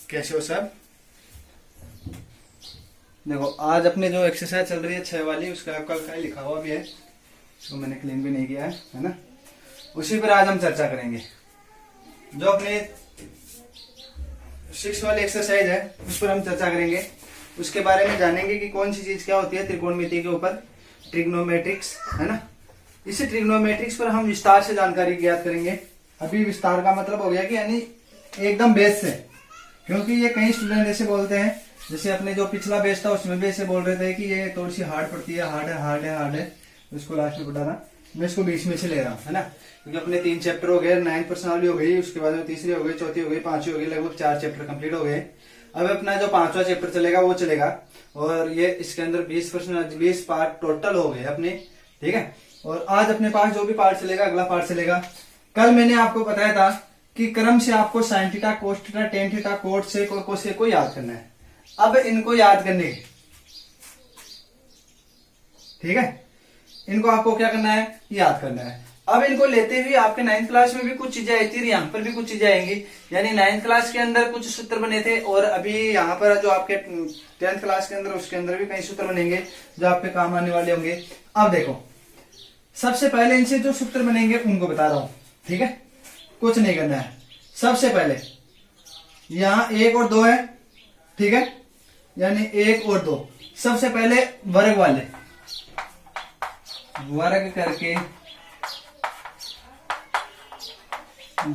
कैसे हो सब। देखो आज अपने जो एक्सरसाइज चल रही है 6 वाली, उसका आपका काय लिखा हुआ भी है, उसको मैंने क्लीन भी नहीं किया है ना। उसी पर आज हम चर्चा करेंगे। जो अपने 6 वाली एक्सरसाइज है उस पर हम चर्चा करेंगे। उसके बारे में जानेंगे कि कौन सी चीज क्या होती है त्रिकोणमिति के ऊपर, ट्रिग्नोमेट्रिक्स है ना। इसी ट्रिग्नोमेट्रिक्स पर हम विस्तार से जानकारी ज्ञात करेंगे। अभी विस्तार का मतलब हो गया कि यानी एकदम बेस से, क्योंकि ये कई स्टूडेंट ऐसे बोलते हैं, जैसे अपने जो पिछला बेस था उसमें भी ऐसे बोल रहे थे कि ये थोड़ी सी हार्ड पड़ती है, हार्ड है। इसको लास्ट में बताना, मैं इसको बीच में से ले रहा हूँ है ना, क्योंकि अपने 3 चैप्टर हो गए, 9 पर्सनालिटी हो गई, उसके बाद में तीसरी हो गई, चौथी हो गई, पांचवी हो गई, लगभग 4 चैप्टर कंप्लीट हो गए। अब अपना जो 5वां चैप्टर चलेगा वो चलेगा, और ये इसके अंदर 20 पार्ट टोटल हो गए अपने, ठीक है। और आज अपने पास जो भी पार्ट चलेगा, अगला पार्ट चलेगा। कल मैंने आपको बताया था कि क्रम से आपको sine theta, cos theta, tan theta, cot से कोसेक को याद करना है। अब इनको याद करने, ठीक है, इनको आपको क्या करना है, याद करना है। अब इनको लेते हुए आपके 9th क्लास में भी कुछ चीजें आई थी, यहाँ पर भी कुछ चीजें आएंगी। यानी 9th क्लास के अंदर कुछ सूत्र बने थे, और अभी यहाँ पर जो आपके 10th क्लास के अंदर, उसके अंदर भी कई सूत्र बनेंगे जो आपके काम आने वाले होंगे। अब देखो, सबसे पहले इनसे जो सूत्र बनेंगे उनको बता रहा हूं, ठीक है, कुछ नहीं करना है। सबसे पहले यहां 1 और 2 है, ठीक है, यानी 1 और 2। सबसे पहले वर्ग वाले, वर्ग करके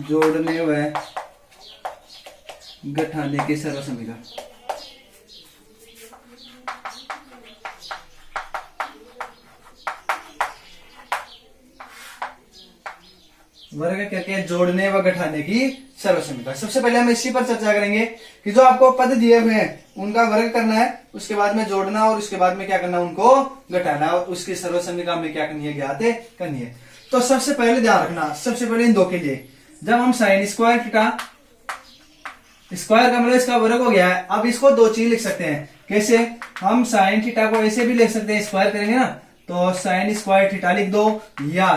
जोड़ने व घटाने की सरल समीकरण, वर्ग करके जोड़ने व घटाने की सरल समीकरण। सबसे पहले हम इसी पर चर्चा करेंगे कि जो आपको पद दिए हुए हैं उनका वर्ग करना है, उसके बाद में जोड़ना, और उसके बाद में क्या करना, उनको घटाना, और उसकी सरल समीकरण में क्या करनी है, ज्ञात करनी है। तो सबसे पहले ध्यान रखना, सबसे पहले इन दो के लिए जब हम साइन स्क्वायर थीटा, स्क्वायर का मतलब इसका वर्ग हो गया है। अब इसको दो चीज लिख सकते हैं, कैसे, हम साइन थीटा को ऐसे भी लिख सकते हैं, स्क्वायर करेंगे ना, तो साइन स्क्वायर थीटा लिख दो, या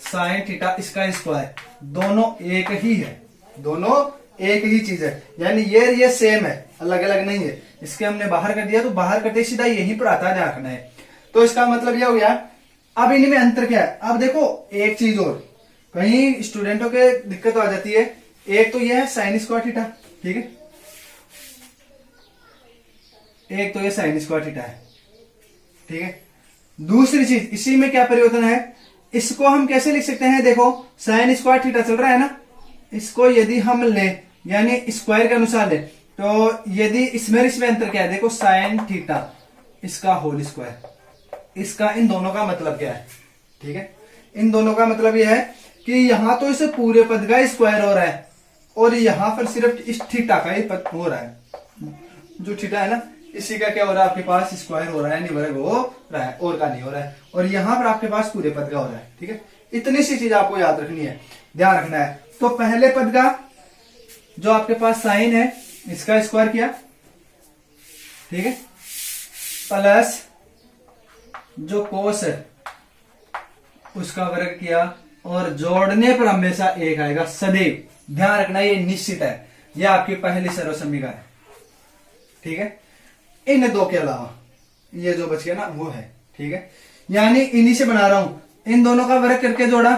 साइन थीटा इसका स्क्वायर, दोनों एक ही है, दोनों एक ही चीज है। यानी ये सेम है, अलग अलग नहीं है। इसके हमने बाहर कर दिया, तो बाहर करते सीधा यहीं पर आता है, ध्यान रखना है। तो इसका मतलब यह हो गया। अब इनमें अंतर क्या है, अब देखो एक चीज और, कहीं स्टूडेंटों के दिक्कत आ जाती है। एक तो यह है साइन स्क्वायर थीटा, ठीक है, एक तो ये साइन स्क्वायर थीटा है, ठीक है। दूसरी चीज, इसी में क्या परिवर्तन है, इसको हम कैसे लिख सकते हैं, देखो साइन स्क्वायर थीटा चल रहा है ना, इसको यदि हम ले, यानी स्क्वायर के अनुसार ले, तो यदि इसमें अंतर क्या है, देखो साइन थीटा इसका होल स्क्वायर, इसका इन दोनों का मतलब क्या है, ठीक है। इन दोनों का मतलब यह है कि यहां तो इसे पूरे पद का स्क्वायर हो रहा है, और यहां पर सिर्फ इस थीटा का ही पद हो रहा है, जो थीटा है ना, इसी का क्या हो रहा है, आपके पास स्क्वायर हो रहा है, यानी वर्ग हो रहा है, और का नहीं हो रहा है, और यहां पर आपके पास पूरे पद का हो रहा है, ठीक है। इतनी सी चीज आपको याद रखनी है, ध्यान रखना है। तो पहले पद का जो आपके पास साइन है, इसका स्क्वायर किया, ठीक है, प्लस जो कोस है उसका वर्ग किया, और जोड़ने पर हमेशा एक आएगा सदैव, ध्यान रखना, ये निश्चित है, ये आपकी पहली सरल समीकरण है, ठीक है। इन दो के अलावा ये जो बच गया ना वो है, ठीक है। यानी इन्हीं से बना रहा हूं, इन दोनों का वर्ग करके जोड़ा,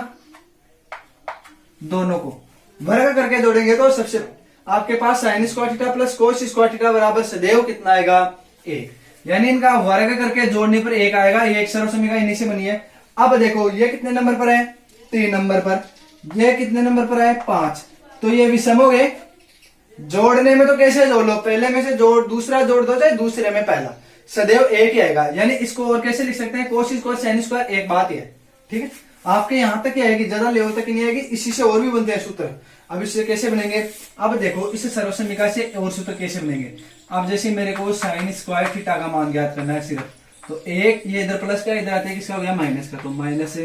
दोनों को वर्ग करके जोड़ेंगे तो सबसे आपके पास sine square theta plus cos square theta बराबर सदैव कितना आएगा, 1। यानी इनका वर्ग करके जोड़ने पर 1 आएगा, ये एक सरल समीकरण इन्हीं से बनी है। अब देखो ये कितने नंबर पर है, 3 नंबर पर, ये कितने नंबर पर है, 5। तो ये विषम हो गए। जोड़ने में तो कैसे जोड़ लो, पहले में से जोड़, दूसरा जोड़ दो, चाहे दूसरे में पहला, सदैव 1 ही आएगा। यानी इसको और कैसे लिख सकते हैं, कोस स्क्वायर साइन स्क्वायर, एक बात ही है, ठीक है। आपके यहां तक ही आएगी, ज्यादा लेवल तक नहीं आएगी। इसी से और भी बनते हैं सूत्र। अब इससे कैसे बनेंगे, अब देखो इस सरल समीकरण से और सूत्र कैसे बनेंगे। अब जैसे मेरे को साइन स्क्वायर थीटा का मान ज्ञात करना है सिर्फ, तो एक ये इधर प्लस का, इधर आते हैं किसका हो गया, माइनस का, तो माइनस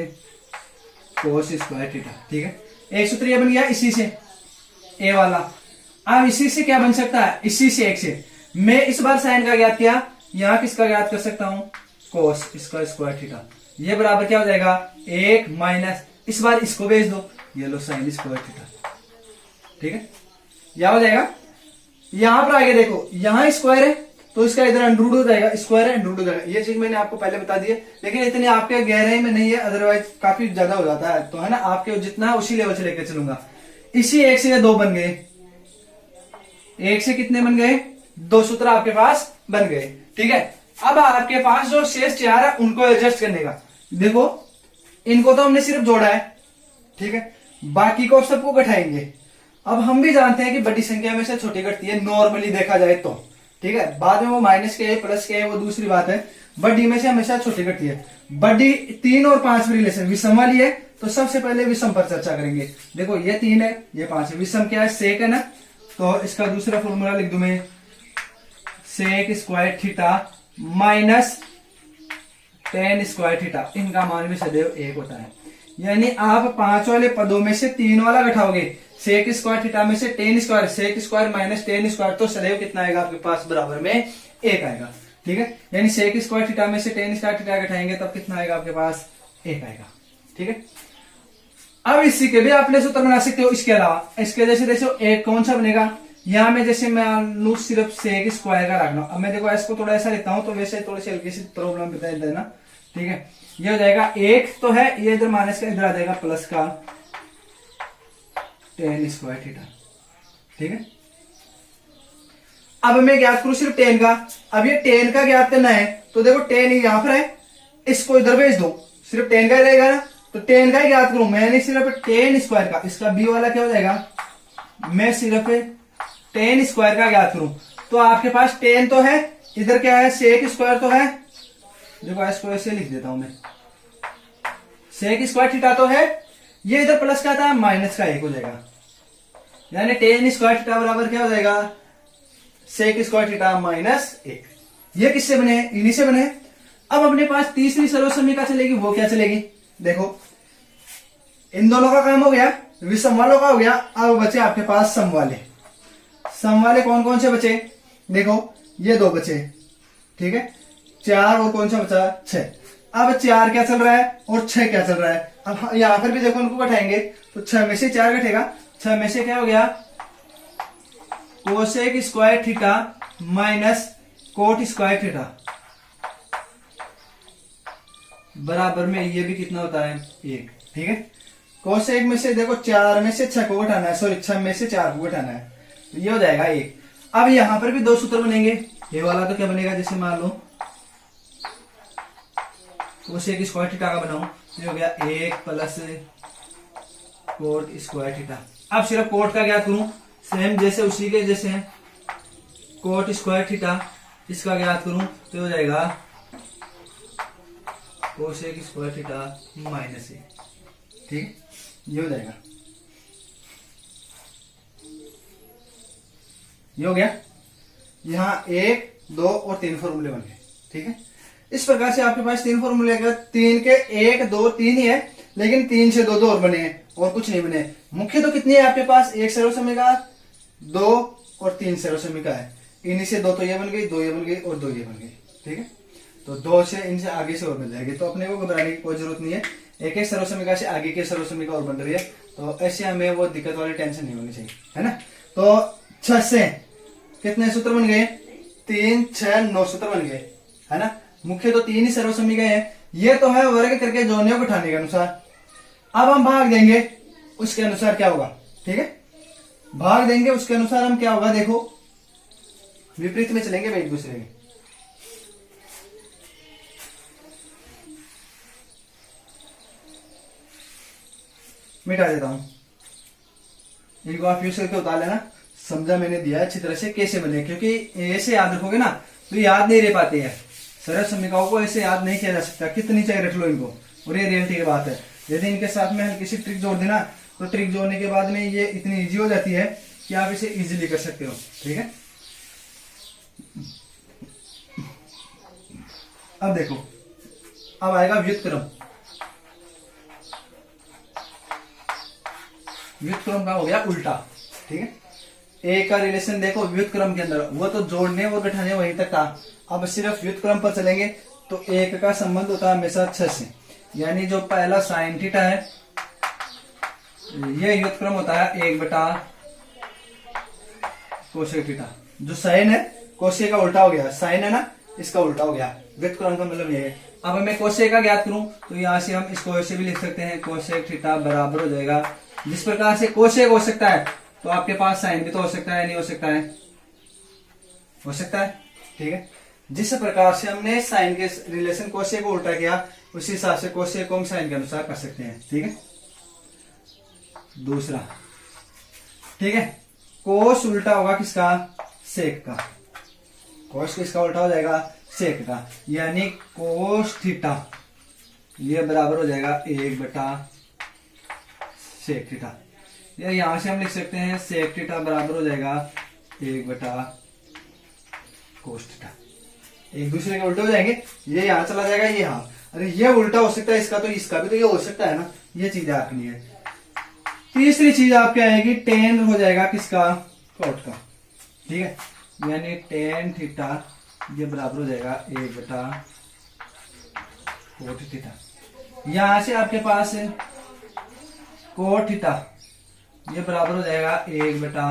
कोस स्क्वायर थीटा, ठीक है। एक सूत्र ये बन गया इसी से, ए वाला। अब इसी से क्या बन सकता है, इसी से एक से मैं इस बार साइन का ज्ञात किया, यहां किसका ज्ञात कर सकता हूं, कोस इसका स्क्वायर थीटा, ये बराबर क्या हो जाएगा, 1 माइनस, इस बार इसको भेज दो, ये लो साइन स्क्वायर थीटा, ठीक है, क्या हो जाएगा। यहां पर आगे देखो, यहां स्क्वायर है तो इसका इधर अंडररूट हो जाएगा, स्क्वायर है अंडररूट हो जाएगा। ये चीज मैंने आपको पहले बता दी है, लेकिन इतनी आपके गहराई में नहीं है, अदरवाइज काफी ज्यादा हो जाता है। तो है ना, आपके जितना है उसी लेवल से लेकर चलूंगा। इसी एक से 2 बन गए, एक से कितने बन गए, 2 सूत्र आपके पास बन गए। ठीक है, अब आपके पास जो शेष 4 है उनको एडजस्ट करने का। देखो इनको तो हमने सिर्फ जोड़ा है, ठीक है, बाकी को सबको घटाएंगे। अब हम भी जानते हैं कि बड़ी संख्या में से छोटी घटती है, नॉर्मली देखा जाए तो। ठीक है, बाद में वो माइनस के है प्लस के है वो दूसरी बात है, बड़ी में से हमेशा छोटी घटती है। बड़ी 3 और 5 में रिलेशन विषम वाली है, तो सबसे पहले विषम पर चर्चा करेंगे। देखो ये 3 है, ये 5 है, विषम क्या है, सेक है ना, तो इसका दूसरा फॉर्मूला लिख दूं मैं, sec square theta minus tan square theta, इनका मान भी सदैव 1 होता है। यानी आप 5 वाले पदों में से 3 वाला घटाओगे, सेक स्क्वायर थीटा में से tan square, sec square minus tan square, तो सदैव कितना आएगा आपके पास, बराबर में 1 आएगा। ठीक है, यानी सेक स्क्वायर थीटा में से टेन स्क्वायर थीटा घटाएंगे तब कितना आएगा आपके पास, 1 आएगा। ठीक है, अब इसी के भी आप सूत्र बना सकते हो। इसके अलावा इसके जैसे देखो एक कौन सा बनेगा, यहां में जैसे मैं लू सिर्फ सेक स्क्वायर का रखना, अब मैं देखो इसको थोड़ा ऐसा लिखता हूं तो वैसे थोड़ी सी हल्की सी प्रॉब्लम बता देना। ठीक है, ये हो जाएगा 1 तो है, ये इधर माइनस का इधर आ जाएगा प्लस का टेन स्क्वायर थीटा। ठीक है, अब मैं ज्ञात करूं सिर्फ 10 का। अब ये 10 का ज्ञात करना है तो देखो 10 यहां पर है, इसको इधर भेज दो, सिर्फ 10 का ही रहेगा ना, तो 10 का ही ज्ञात करूं मैंने, सिर्फ 10 स्क्वायर का, इसका बी वाला क्या हो जाएगा, मैं सिर्फ 10 स्क्वायर का ज्ञात करूं तो आपके पास 10 तो है, इधर क्या है, सेक स्क्वायर तो है, देखो इसको ऐसे लिख देता हूं मैं, सेक स्क्वायर थीटा तो है, ये इधर प्लस का था माइनस का 1 हो जाएगा, यानी 10 स्क्वायर थीटा बराबर क्या हो जाएगा, सेक स्क्वायर थीटा माइनस 1। ये किससे बने, इन्हीं से बने। अब अपने पास तीसरी सर्वसमीका चलेगी, वो क्या चलेगी, देखो इन दोनों का काम हो गया, विषम वालों का हो गया, अब बचे आपके पास सम वाले। सम वाले कौन कौन से बचे, देखो ये 2 बचे, ठीक है, 4 और कौन सा बचा, 6। अब 4 क्या चल रहा है और 6 क्या चल रहा है, अब यहां पर भी देखो उनको घटाएंगे तो 6 में से 4 घटेगा, 6 में से क्या हो गया, cosec square theta minus cot square theta बराबर में ये भी कितना होता है, 1। ठीक है, कोसेक में से देखो 4 में से 6 को घटाना है, सॉरी 6 में से 4 को घटाना है, तो ये हो जाएगा 1। अब यहां पर भी 2 सूत्र बनेंगे, ये वाला तो क्या बनेगा, जैसे मान लो कोसेक स्क्वायर थीटा का बनाऊं तो ये हो गया 1 प्लस कोट स्क्वायर थीटा। अब सिर्फ कोट का ज्ञात करूं, सेम जैसे उसी के जैसे है, कोट स्क्वायर थीटा इसका ज्ञात करूं तो हो जाएगा कोसेक स्क्वायर थीटा माइनस 1। ठीक, ये हो जाएगा, ये हो गया। यहां 1, 2 और 3 फॉर्मूले बन गए। ठीक है, इस प्रकार से आपके पास 3 फॉर्मूले, 3 के 1, 2, 3 ही है, लेकिन 3 से 2 और बने हैं और कुछ नहीं बने। मुख्य तो कितनी है आपके पास, 1 सर्वसमीका, 2 और 3 सर्वसमीका है, इन्हीं से 2 तो ये बन गई, 2 ये बन गई और 2 ये बन गई। ठीक है, तो 2 से इनसे आगे से और मिल जाएगी, तो अपने को घबराने की कोई जरूरत नहीं है, एक एक सर्वसमीका से आगे के सर्वसमीका और बन रही है, तो ऐसे हमें वो दिक्कत वाली टेंशन नहीं होनी चाहिए, है ना। तो 6 से कितने सूत्र बन गए, 3, 6, 9 सूत्र बन गए, है ना। मुख्य तो 3 ही सर्वसमीका है, ये तो है वर्ग करके जोड़ने को उठाने के अनुसार। अब हम भाग देंगे, उसके अनुसार क्या होगा, ठीक है, भाग देंगे उसके अनुसार हम क्या होगा, देखो विपरीत में चलेंगे एक दूसरे के। मिटा देता हूं, इनको आप यूज करके उतार लेना, समझा मैंने दिया अच्छी तरह से कैसे बने, क्योंकि ऐसे याद रखोगे ना तो याद नहीं रह पाते हैं, सर्वसमीकाओं को ऐसे याद नहीं किया जा सकता, कितनी चाहे रख लो इनको, और ये रियलिटी की बात है। यदि इनके साथ में हल्की सी ट्रिक जोड़ देना तो ट्रिक जोड़ने के बाद में ये इतनी इजी हो जाती है कि आप इसे इजीली कर सकते हो। ठीक है, अब देखो, अब आएगा व्युत्क्रम। व्युत्क्रम का हो गया उल्टा। ठीक है, ए का रिलेशन देखो व्युत्क्रम के अंदर, वो तो जोड़ने और घटाने वहीं तक था, अब सिर्फ व्युत्क्रम पर चलेंगे तो 1 का संबंध होता है हमेशा 6 से, यानी जो पहला साइन थीटा है ये व्युत्क्रम होता है 1/6 कोसेक थीटा। जो साइन है कोसेक का उल्टा हो गया, साइन है ना इसका उल्टा हो गया। व्युत्क्रम का मतलब ये है। अब हमें कोसेक का ज्ञात करूं तो यहां से हम इसको ऐसे भी लिख सकते हैं, कोसेक थीटा बराबर हो जाएगा, जिस प्रकार से कोसेक हो सकता है तो आपके पास साइन भी तो हो सकता है, नहीं हो सकता है? हो सकता है, ठीक है। जिस प्रकार से हमने साइन के रिलेशन कोसेक को उल्टा किया, उसी हिसाब से कोसेक को हम साइन के अनुसार कर सकते हैं, ठीक है। दूसरा, ठीक है, कोस उल्टा होगा किसका? सेक का। कोस किसका उल्टा हो जाएगा? सेक का, यानी कोस थीटा ये बराबर हो जाएगा 1 बटा सेक थीटा। या यहां से हम लिख सकते हैं सेक थीटा बराबर हो जाएगा 1 बटा कोस थीटा। एक दूसरे के उल्टे हो जाएंगे, ये यहां चला जाएगा, ये यहां। अरे ये उल्टा हो सकता है इसका, तो इसका भी तो ये हो सकता है ना, ये चीज आपके लिए। तीसरी चीज आपके आएगी टेन हो जाएगा किसका? कोट का, ठीक है, यानी टेन थीटा ये बराबर हो जाएगा 1 बटा कोट थीटा। यहां से आपके पास कोट थीटा ये बराबर हो जाएगा 1 बटा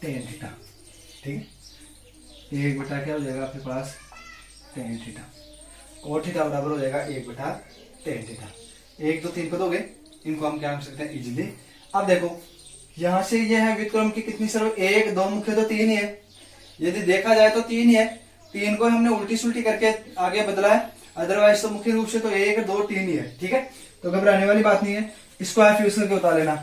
टेन थीटा, ठीक है। 1 बटा क्या हो जाएगा आपके पास? Tan theta. कोट थीटा बराबर हो जाएगा 1 बटा टेन थीटा। 1 2 3 पद हो गए, इनको हम क्या कर सकते हैं इजीली। अब देखो यहां से ये है व्युत्क्रम की कितनी सरल? 1 2 मुख्य तो 3 ही है, यदि देखा जाए तो 3 ही है। 3 को हमने उल्टी सुल्टी करके आगे बदला है, अदरवाइज तो मुख्य रूप से तो 1 2 3 ही है, ठीक है। तो घबराने वाली बात नहीं है, इसको आप यूज करके उतार लेना।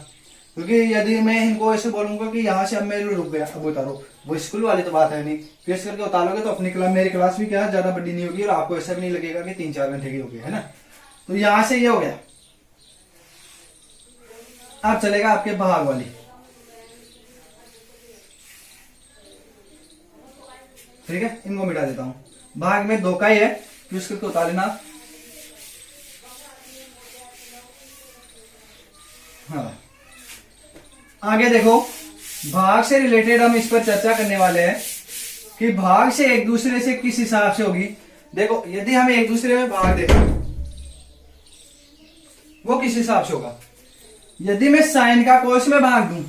क्योंकि यदि मैं इनको ऐसे बोलूंगा कि यहाँ से अब मैं रुक गया, अब उतारो, वो स्कूल वाली तो बात है नहीं, फिर करके उतारोगे तो अपनी क्लास, मेरी क्लास भी क्या ज्यादा बड़ी नहीं होगी और आपको ऐसा भी नहीं लगेगा कि 3-4 घंटे की होगी, है ना। तो यहां से ये हो गया। अब चलेगा आपके भाग वाली, ठीक है, इनको मिटा देता हूं। भाग में 2 का ही है, यूज करके उतार लेना। हाँ, आगे देखो, भाग से रिलेटेड हम इस पर चर्चा करने वाले हैं कि भाग से एक दूसरे से किस हिसाब से होगी। देखो यदि हम एक दूसरे में भाग दें वो किस हिसाब से होगा। यदि मैं साइन का कोस में भाग दूं,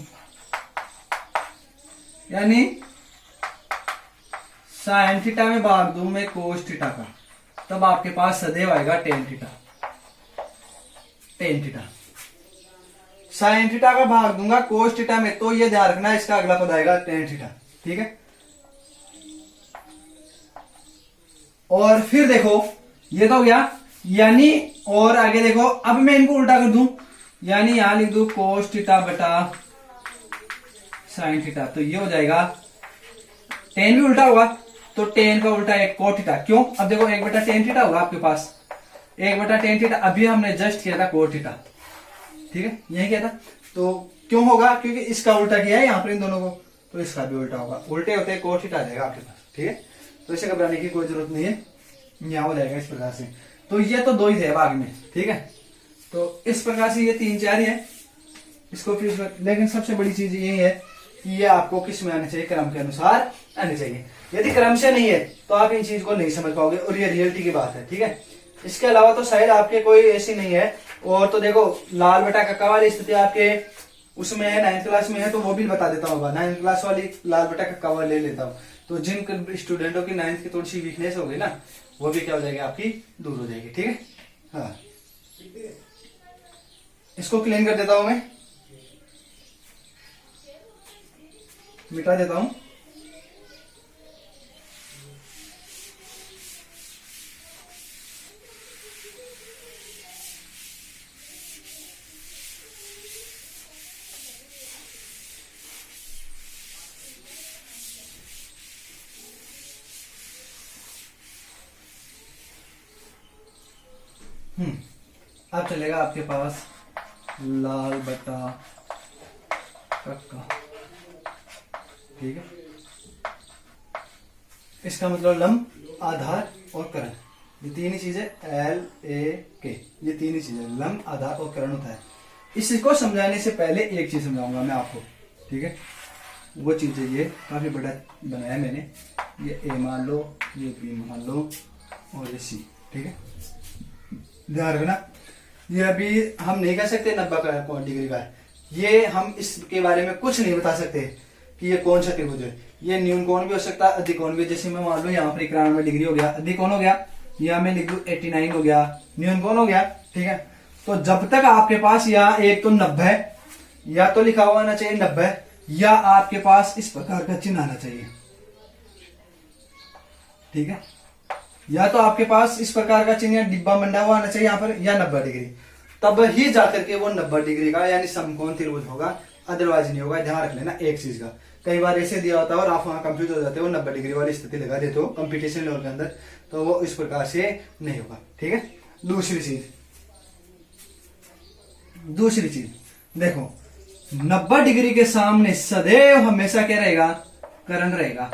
यानी साइन थीटा में भाग दूं मैं कोस थीटा का, तब आपके पास सदैव आएगा tan theta. Tan theta sine theta का भाग दूंगा कोस थीटा में, तो ये ध्यान रखना इसका अगला पद आएगा टेन थीटा, ठीक है। और फिर देखो ये तो हो गया, यानी और आगे देखो, अब मैं इनको उल्टा कर दूं, यानी यहां लिख दूं कोस थीटा बटा साइन थीटा, तो ये हो जाएगा टेन भी उल्टा होगा तो टेन का उल्टा एक कोट थीटा। क्यों? अब देखो 1 बटा टेन थीटा होगा आपके पास, 1 बटा टेन थीटा, अभी हमने जस्ट किया था कोट थीटा, ठीक है, यही किया था। तो क्यों होगा? क्योंकि इसका उल्टा किया है यहाँ पर इन दोनों को, तो इसका भी उल्टा होगा। उल्टे होते कोट थीटा आ जाएगा आपके पास, ठीक है। तो इसे घबराने की कोई जरूरत नहीं है, यहाँ हो जाएगा इस प्रकार से। तो ये तो 2 ही थे भाग में, ठीक है। तो इस प्रकार से ये 3-4 ही है, इसको फिर, लेकिन सबसे बड़ी चीज ये है कि ये आपको किस में आने चाहिए? क्रम के अनुसार आने चाहिए। यदि क्रम से नहीं है तो आप इन चीज को नहीं समझ पाओगे, और ये रियलिटी की बात है, ठीक है। इसके अलावा तो शायद आपके कोई ऐसी नहीं है। और तो देखो लाल बटा कक्का वाली स्थिति आपके उसमें है, 9th क्लास में है, तो वो भी बता देता हूँ। 9th क्लास वाली लाल बटा कक्का वाली ले लेता हूँ। तो जिन स्टूडेंटों की 9th की थोड़ी सी वीकनेस हो गई ना, वो भी क्या हो जाएगी आपकी? दूर हो जाएगी, ठीक है। हाँ, इसको क्लीन कर देता हूं मैं, मिटा देता हूं। अब चलेगा आपके पास लाल बटा कक्का, ठीक है। इसका मतलब लंब, आधार और करण, ये 3 ही चीजें, LAK, ये 3 ही चीजें, लंब, आधार और करण होता है। इसको समझाने से पहले एक चीज समझाऊंगा मैं आपको, ठीक है। वो चीज है, ये काफी बड़ा बनाया मैंने, ये A मान लो, ये B मान लो और ये C, ठीक है। ध्यान रखना, ये अभी हम नहीं कह सकते 90 डिग्री का है, ये हम इसके बारे में कुछ नहीं बता सकते कि ये कौन सा त्रिभुज है। ये न्यून कोण भी हो सकता है, अधिक कोण भी। जैसे मैं मान लो यहाँ पर 91 डिग्री हो गया, अधिक कोण हो गया, या मैं लिख दू 89 हो गया, न्यून कोण हो गया। ठीक है, तो जब तक आपके पास या एक तो 90 या तो लिखा हुआ आना चाहिए 90, या आपके पास इस प्रकार का चिन्ह आना चाहिए। ठीक है, या तो आपके पास इस प्रकार का चिन्ह या डिब्बा मंडा हुआ आना चाहिए यहाँ पर, या 90 डिग्री, तब ही जाकर के वो 90 डिग्री का यानी समकोण त्रिभुज होगा, अदरवाइज नहीं होगा। ध्यान रख लेना एक चीज का, कई बार ऐसे दिया होता है और आप वहां कंफ्यूज हो जाते हो, 90 डिग्री वाली स्थिति लगा देते हो कंपटीशन लेवल के अंदर, तो वो इस प्रकार से नहीं होगा। ठीक है, दूसरी चीज देखो, 90 डिग्री के सामने सदैव हमेशा क्या रहेगा, करण रहेगा।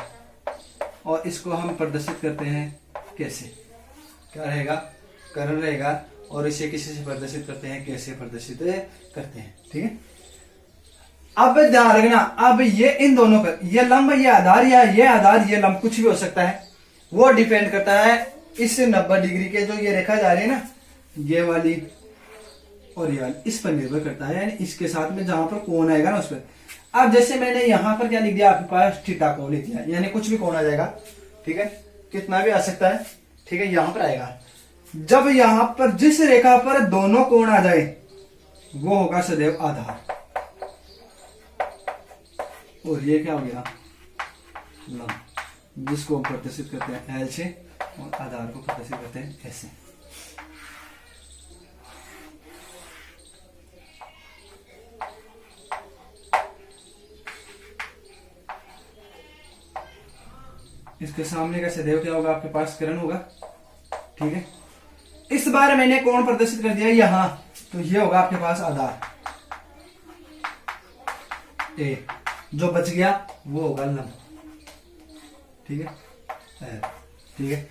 और इसको हम प्रदर्शित करते हैं कैसे, क्या रहेगा, करण रहेगा। और इसे किसी से प्रदर्शित करते हैं, कैसे प्रदर्शित करते हैं। ठीक है, अब ध्यान रखना, अब ये इन दोनों पर, ये लंब ये आधार, या ये आधार ये लंब, कुछ भी हो सकता है, वो डिपेंड करता है इस 90 डिग्री के जो ये रेखा जा रही है ना, ये वाली और ये वाली, इस पर निर्भर करता है, यानी इसके साथ में जहां पर कोण आएगा ना उस पर। अब जैसे मैंने यहां पर क्या लिख दिया, आपके पास थीटा कोण लिख दिया, यानी कुछ भी कोण आ जाएगा। ठीक है, कितना भी आ सकता है। ठीक है, यहां पर आएगा। जब यहां पर जिस रेखा पर दोनों कोण आ जाए वो होगा सदैव आधार। और ये क्या हो गया, लंब, जिसको हम प्रदर्शित करते हैं एल से, और आधार को प्रदर्शित करते हैं ऐसे। इसके सामने का सदैव क्या होगा, आपके पास करण होगा। ठीक है, इस बार मैंने कोण प्रदर्शित कर दिया यहां, तो ये होगा आपके पास आधार ए, जो बच गया वो होगा लंब। ठीक है, ठीक है,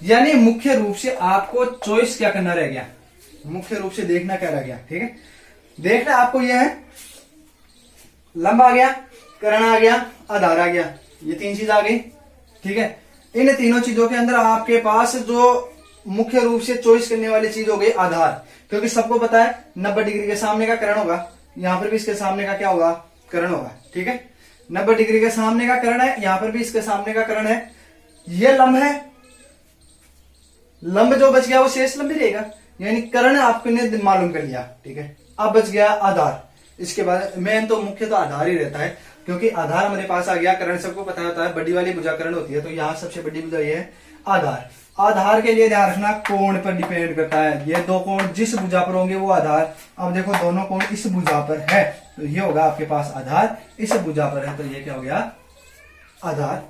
यानी मुख्य रूप से आपको चॉइस क्या करना रह गया, मुख्य रूप से देखना क्या रह गया। ठीक है, देखना आपको यह है, लंब आ गया, करण आ गया, आधार आ गया, ये तीन चीज आ गई। ठीक है, इन तीनों चीजों के अंदर आपके पास जो मुख्य रूप से चॉइस करने वाली चीज हो गई आधार, क्योंकि सबको पता है 90 डिग्री के सामने का करण होगा, यहां पर भी इसके सामने का क्या होगा, करण होगा। ठीक है, 90 डिग्री के सामने का करण है, यहां पर भी इसके सामने का करण है, ये लंब है, लंब जो बच गया वो शेष लंब ही रहेगा, यानी करण आपने मालूम कर लिया। ठीक है, अब बच गया आधार। इसके बाद मेन तो मुख्य तो आधार ही रहता है, क्योंकि आधार हमारे पास आ गया, करण सबको पता होता है, बड़ी वाली भुजा करण होती है, तो यहाँ सबसे बड़ी भुजा ये है आधार। आधार के लिए ध्यान रखना कोण पर डिपेंड करता है, ये दो कोण जिस भुजा पर होंगे वो आधार। अब देखो दोनों कोण इस भुजा पर है, तो ये होगा आपके पास आधार, इस भुजा पर है तो ये क्या हो गया, आधार।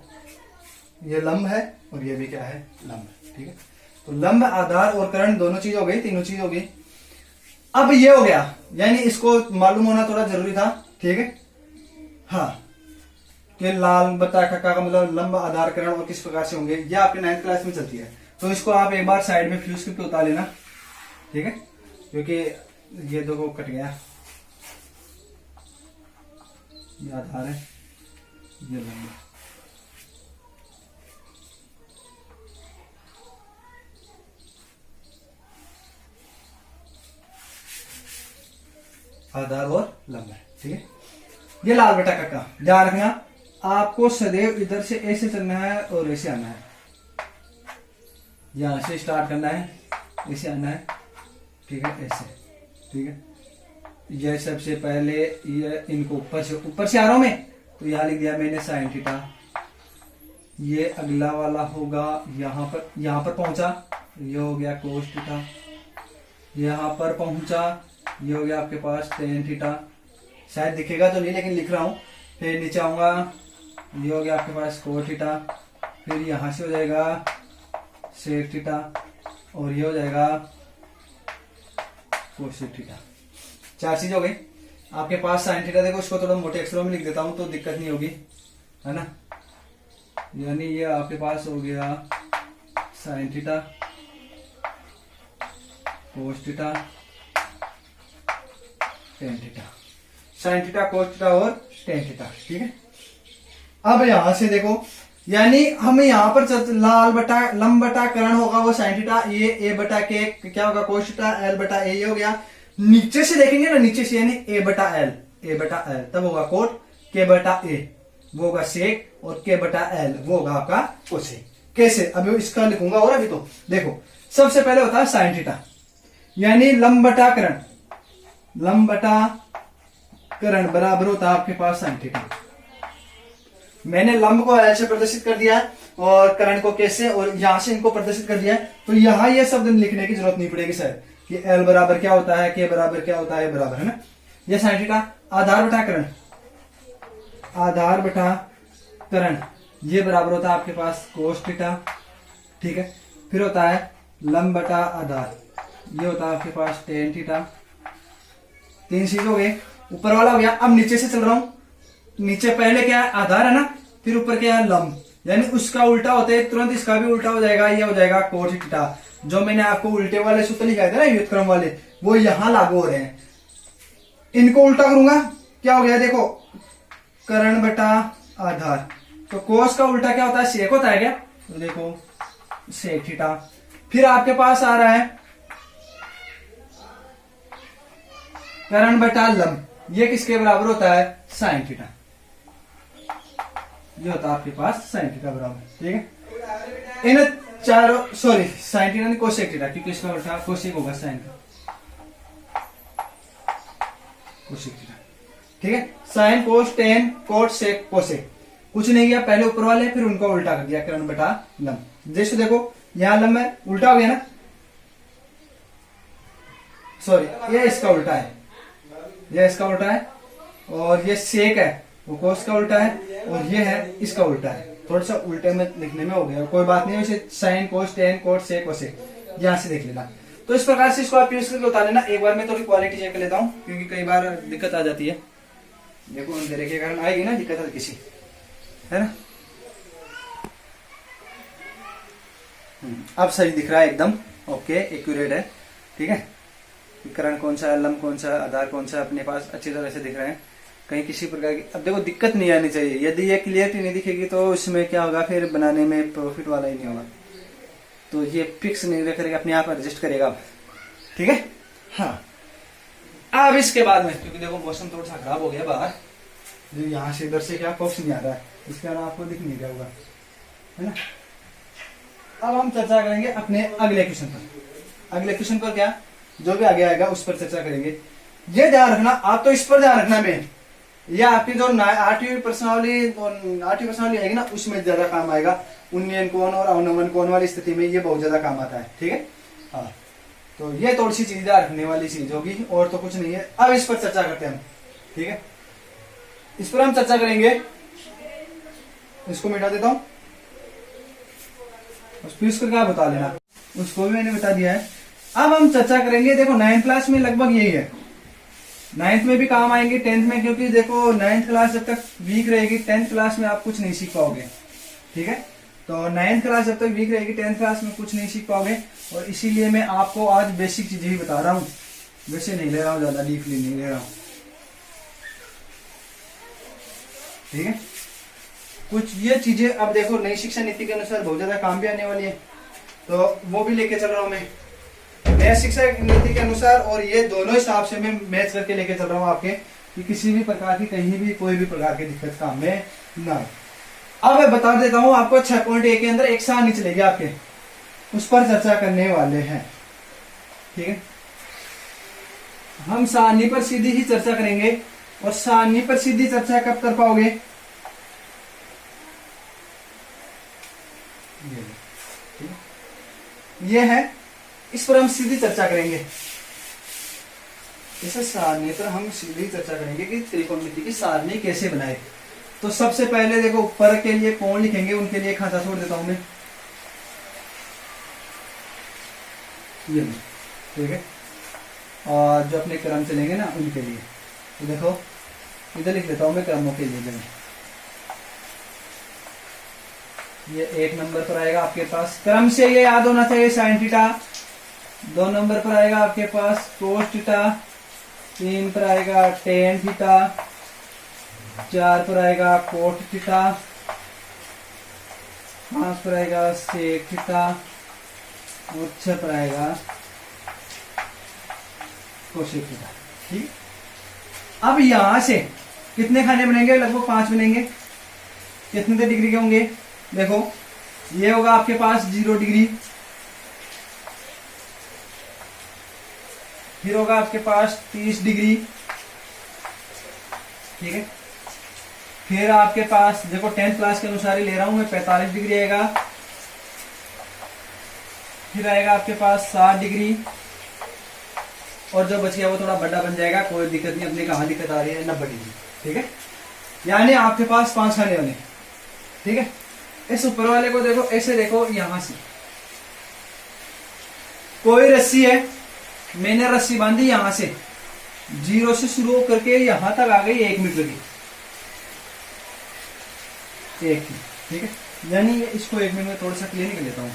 ये लंब है और ये भी क्या है, लंब। ठीक है, तो लंब, आधार और करण दोनों चीज हो गई, तीनों चीज हो गई। अब ये हो गया, यानी इसको मालूम होना थोड़ा जरूरी था। ठीक है, हाँ, कि लाल बटा का मतलब लंब, आधार, करण और किस प्रकार से होंगे, ये आपके 9th क्लास में चलती है, तो इसको आप एक बार साइड में फ्यूज करके उतार लेना। ठीक है, क्योंकि ये दो कट गया, ये आधार है, ये लंब। आधार और लंब है। ठीक है, ये लाल बटा का, ध्यान रखना आपको सदैव इधर से ऐसे चलना है और ऐसे आना है, यहां से स्टार्ट करना है, ऐसे आना है। ठीक है, ऐसे। ठीक है, यह सबसे पहले ये इनको ऊपर से आ रहा हूं मैं, तो यहां लिख दिया मैंने साइन थीटा। ये अगला वाला होगा यहां पर पहुंचा, ये हो गया कोस थीटा। यहां पर पहुंचा, ये हो गया आपके पास टेन थीटा, शायद दिखेगा तो नहीं लेकिन लिख रहा हूं। फिर नीचे आऊंगा, ये हो गया आपके पास कोस थीटा, फिर यहां से हो जाएगा सेक थीटा, और ये हो जाएगा कोसेक थीटा। चार चीज हो गई आपके पास। साइन थीटा देखो, इसको थोड़ा मोटे अक्षरों में लिख देता हूं तो दिक्कत नहीं होगी, है ना। यानी ये आपके पास हो गया sign theta, cos theta, tan theta, sign theta, cos theta और टेन थीटा। ठीक है, अब यहां से देखो, यानी हम यहां पर लाल बटा लंब बटा करण होगा वो साइन थीटा, ये ए बटा के क्या होगा कोस थीटा, एल बटा ए, ये हो गया। नीचे से देखेंगे ना, नीचे से यानी ए बटा एल, ए बटा एल, तब होगा कोट के बटा ए वो होगा सेक और के बटा एल वो होगा आपका कोसेक। कैसे, अभी इसका लिखूंगा और अभी तो देखो सबसे पहले होता है साइन थीटा, यानी लंब बटा करण, लंब बटा करण बराबर होता है आपके पास साइन थीटा। मैंने लंब को एल से प्रदर्शित कर दिया है और करण को कैसे, और यहां से इनको प्रदर्शित कर दिया है, तो यहां ये शब्द लिखने की जरूरत नहीं पड़ेगी सर कि एल बराबर क्या होता है, के बराबर क्या होता है, बराबर है ना। ये साइन थीटा आधार बटा करण, आधार बटा करण ये बराबर होता है आपके पास कोस थीटा, ठीक है। फिर होता है लंब बटा आधार, ये होता है आपके पास टेन थीटा। तीन चीज हो गए, ऊपर वाला हो गया। अब नीचे से चल रहा हूं, नीचे पहले क्या है आधार है ना, फिर ऊपर क्या है लंब, यानी उसका उल्टा होता है तुरंत इसका भी उल्टा हो जाएगा, ये हो जाएगा कोस थीटा। जो मैंने आपको उल्टे वाले सूत्र लिखाए थे ना व्युत्क्रम वाले, वो यहां लागू हो रहे हैं। इनको उल्टा करूंगा क्या हो गया, देखो करण बटा आधार, तो कोस का उल्टा क्या होता है, सेक होता है क्या, तो देखो सेक थीटा। फिर आपके पास आ रहा है करण बटा लंब, ये किसके बराबर होता है, साइन थीटा। ये होता है आपके पास साइन थीटा बराबर, ठीक है। इन चारों, सॉरी साइन थीटा नहीं कोसेक थीटा, क्योंकि इसका उल्टा कोसेक होगा साइन का, कोसेक थीटा, ठीक है। Sine cos tan cot sec cosec, कुछ नहीं किया, पहले ऊपर वाले फिर उनका उल्टा कर दिया करण बटा लंब। जैसे देखो यहां लंब है, उल्टा हो गया ना, सॉरी ये इसका उल्टा है, ये इसका उल्टा है, और ये सेक है वो कोस का उल्टा है, और ये है इसका उल्टा है। थोड़ा सा उल्टे में लिखने में हो गया, कोई बात नहीं, वैसे sine cos tan cot sec cosec यहां से देख लेना। तो इस प्रकार से इसको आप यूज करके उतार लेना। एक बार मैं थोड़ी क्वालिटी चेक कर लेता हूँ, क्योंकि कई बार दिक्कत आ जाती है, देखो अंधेरे के कारण आएगी ना दिक्कत है किसी, है ना। अब सही दिख रहा है एकदम, ओके एक्यूरेट है, ठीक है। करण कौन सा, लंब कौन सा, आधार कौन सा अपने पास अच्छी तरह से दिख रहे हैं, कहीं किसी प्रकार की अब देखो दिक्कत नहीं आनी चाहिए। यदि ये क्लियरिटी नहीं दिखेगी तो इसमें क्या होगा, फिर बनाने में प्रॉफिट वाला ही नहीं होगा। तो ये फिक्स नहीं करेगा, अपने आप एडजस्ट करेगा, ठीक है। हाँ अब इसके बाद में, क्योंकि देखो मौसम थोड़ा सा खराब हो गया बाहर, जो यहाँ से इधर से क्या फॉक्स नहीं आ रहा है, इसके कारण आपको दिख नहीं रहा होगा, है ना। अब हम चर्चा करेंगे अपने अगले क्वेश्चन पर। अगले क्वेश्चन पर क्या, जो भी आगे आएगा उस पर चर्चा करेंगे। ये ध्यान रखना, आप तो इस पर ध्यान रखना में, या आपकी जो 8वीं प्रश्नावली आएगी ना, उसमें ज्यादा काम आएगा। उन्नयन कोण और अवनमन कोण वाली स्थिति में ये बहुत ज्यादा काम आता है, ठीक है। हाँ तो ये थोड़ी सी चीज रखने वाली चीज होगी, और तो कुछ नहीं है। अब इस पर चर्चा करते हैं हम, ठीक है। इस पर हम चर्चा करेंगे, इसको मिटा देता हूं, फिर इसको क्या बता लेना, उसको भी मैंने बता दिया है। अब हम चर्चा करेंगे, देखो 9th क्लास में लगभग यही है, 9th में भी काम आएंगे, 10th में, क्योंकि देखो 9th क्लास जब तक वीक रहेगी 10th क्लास में आप कुछ नहीं सीख पाओगे, ठीक है। तो 9th क्लास जब तक वीक रहेगी 10th क्लास में कुछ नहीं सीख पाओगे, और इसीलिए मैं आपको आज बेसिक चीजें ही बता रहा हूँ, वैसे नहीं ले रहा हूँ, ज्यादा डीपली नहीं ले रहा हूँ, ठीक है। कुछ ये चीजें अब देखो नई शिक्षा नीति के अनुसार बहुत ज्यादा काम भी आने वाली है, तो वो भी लेके चल रहा हूं मैं नया शिक्षा नीति के अनुसार, और ये दोनों हिसाब से मैं मैच करके लेके चल रहा हूँ आपके, कि किसी भी प्रकार की कहीं भी कोई भी प्रकार की दिक्कत काम में ना। अब मैं बता देता हूँ आपको 6.1 के अंदर एक सारणी चलेगी आपके, उस पर चर्चा करने वाले हैं, ठीक है। हम सारणी पर सीधी ही चर्चा करेंगे, और सारणी पर सीधी चर्चा कब कर पाओगे, ये है, इस पर हम सीधी चर्चा करेंगे। इस सारणी पर हम सीधी चर्चा करेंगे कि त्रिकोणमिति की सारणी कैसे बनाए। तो सबसे पहले देखो ऊपर के लिए कौन लिखेंगे, उनके लिए खाता छोड़ देता हूं मैं, ये ठीक है। और जो अपने क्रम चलेंगे ना उनके लिए, तो देखो इधर लिख लेता हूं मैं क्रमों के लिए। ये 1 नंबर पर आएगा आपके पास, क्रम से ये याद होना चाहिए साइन थीटा। 2 नंबर पर आएगा आपके पास कोस थीटा, 3 पर आएगा टेन थीटा, 4 पर आएगा कोट थीटा, 5 पर आएगा सेक थीटा, और 6 पर आएगा कोसेक थीटा, ठीक। अब यहां से कितने खाने बनेंगे? लगभग 5 बनेंगे। कितने डिग्री के होंगे? देखो ये होगा आपके पास 0 डिग्री, फिर होगा आपके पास 30 डिग्री, ठीक है। फिर आपके पास देखो 10th क्लास के अनुसार ही ले रहा हूं मैं, 45 डिग्री आएगा। फिर आएगा आपके पास 60 डिग्री, और जो बच गया वो थोड़ा बड़ा बन जाएगा, कोई दिक्कत नहीं। अपने कहाँ दिक्कत आ रही है? 90 डिग्री, ठीक है। यानी आपके पास 5 खाने होने, ठीक है। इस ऊपर वाले को देखो, ऐसे देखो, यहां से कोई रस्सी है, मैंने रस्सी बांधी यहां से 0 से शुरू करके यहां तक आ गई 1 मीटर की, 1 की, ठीक है। यानी इसको 1 मिनट में थोड़ा सा क्लियर कर लेता हूं।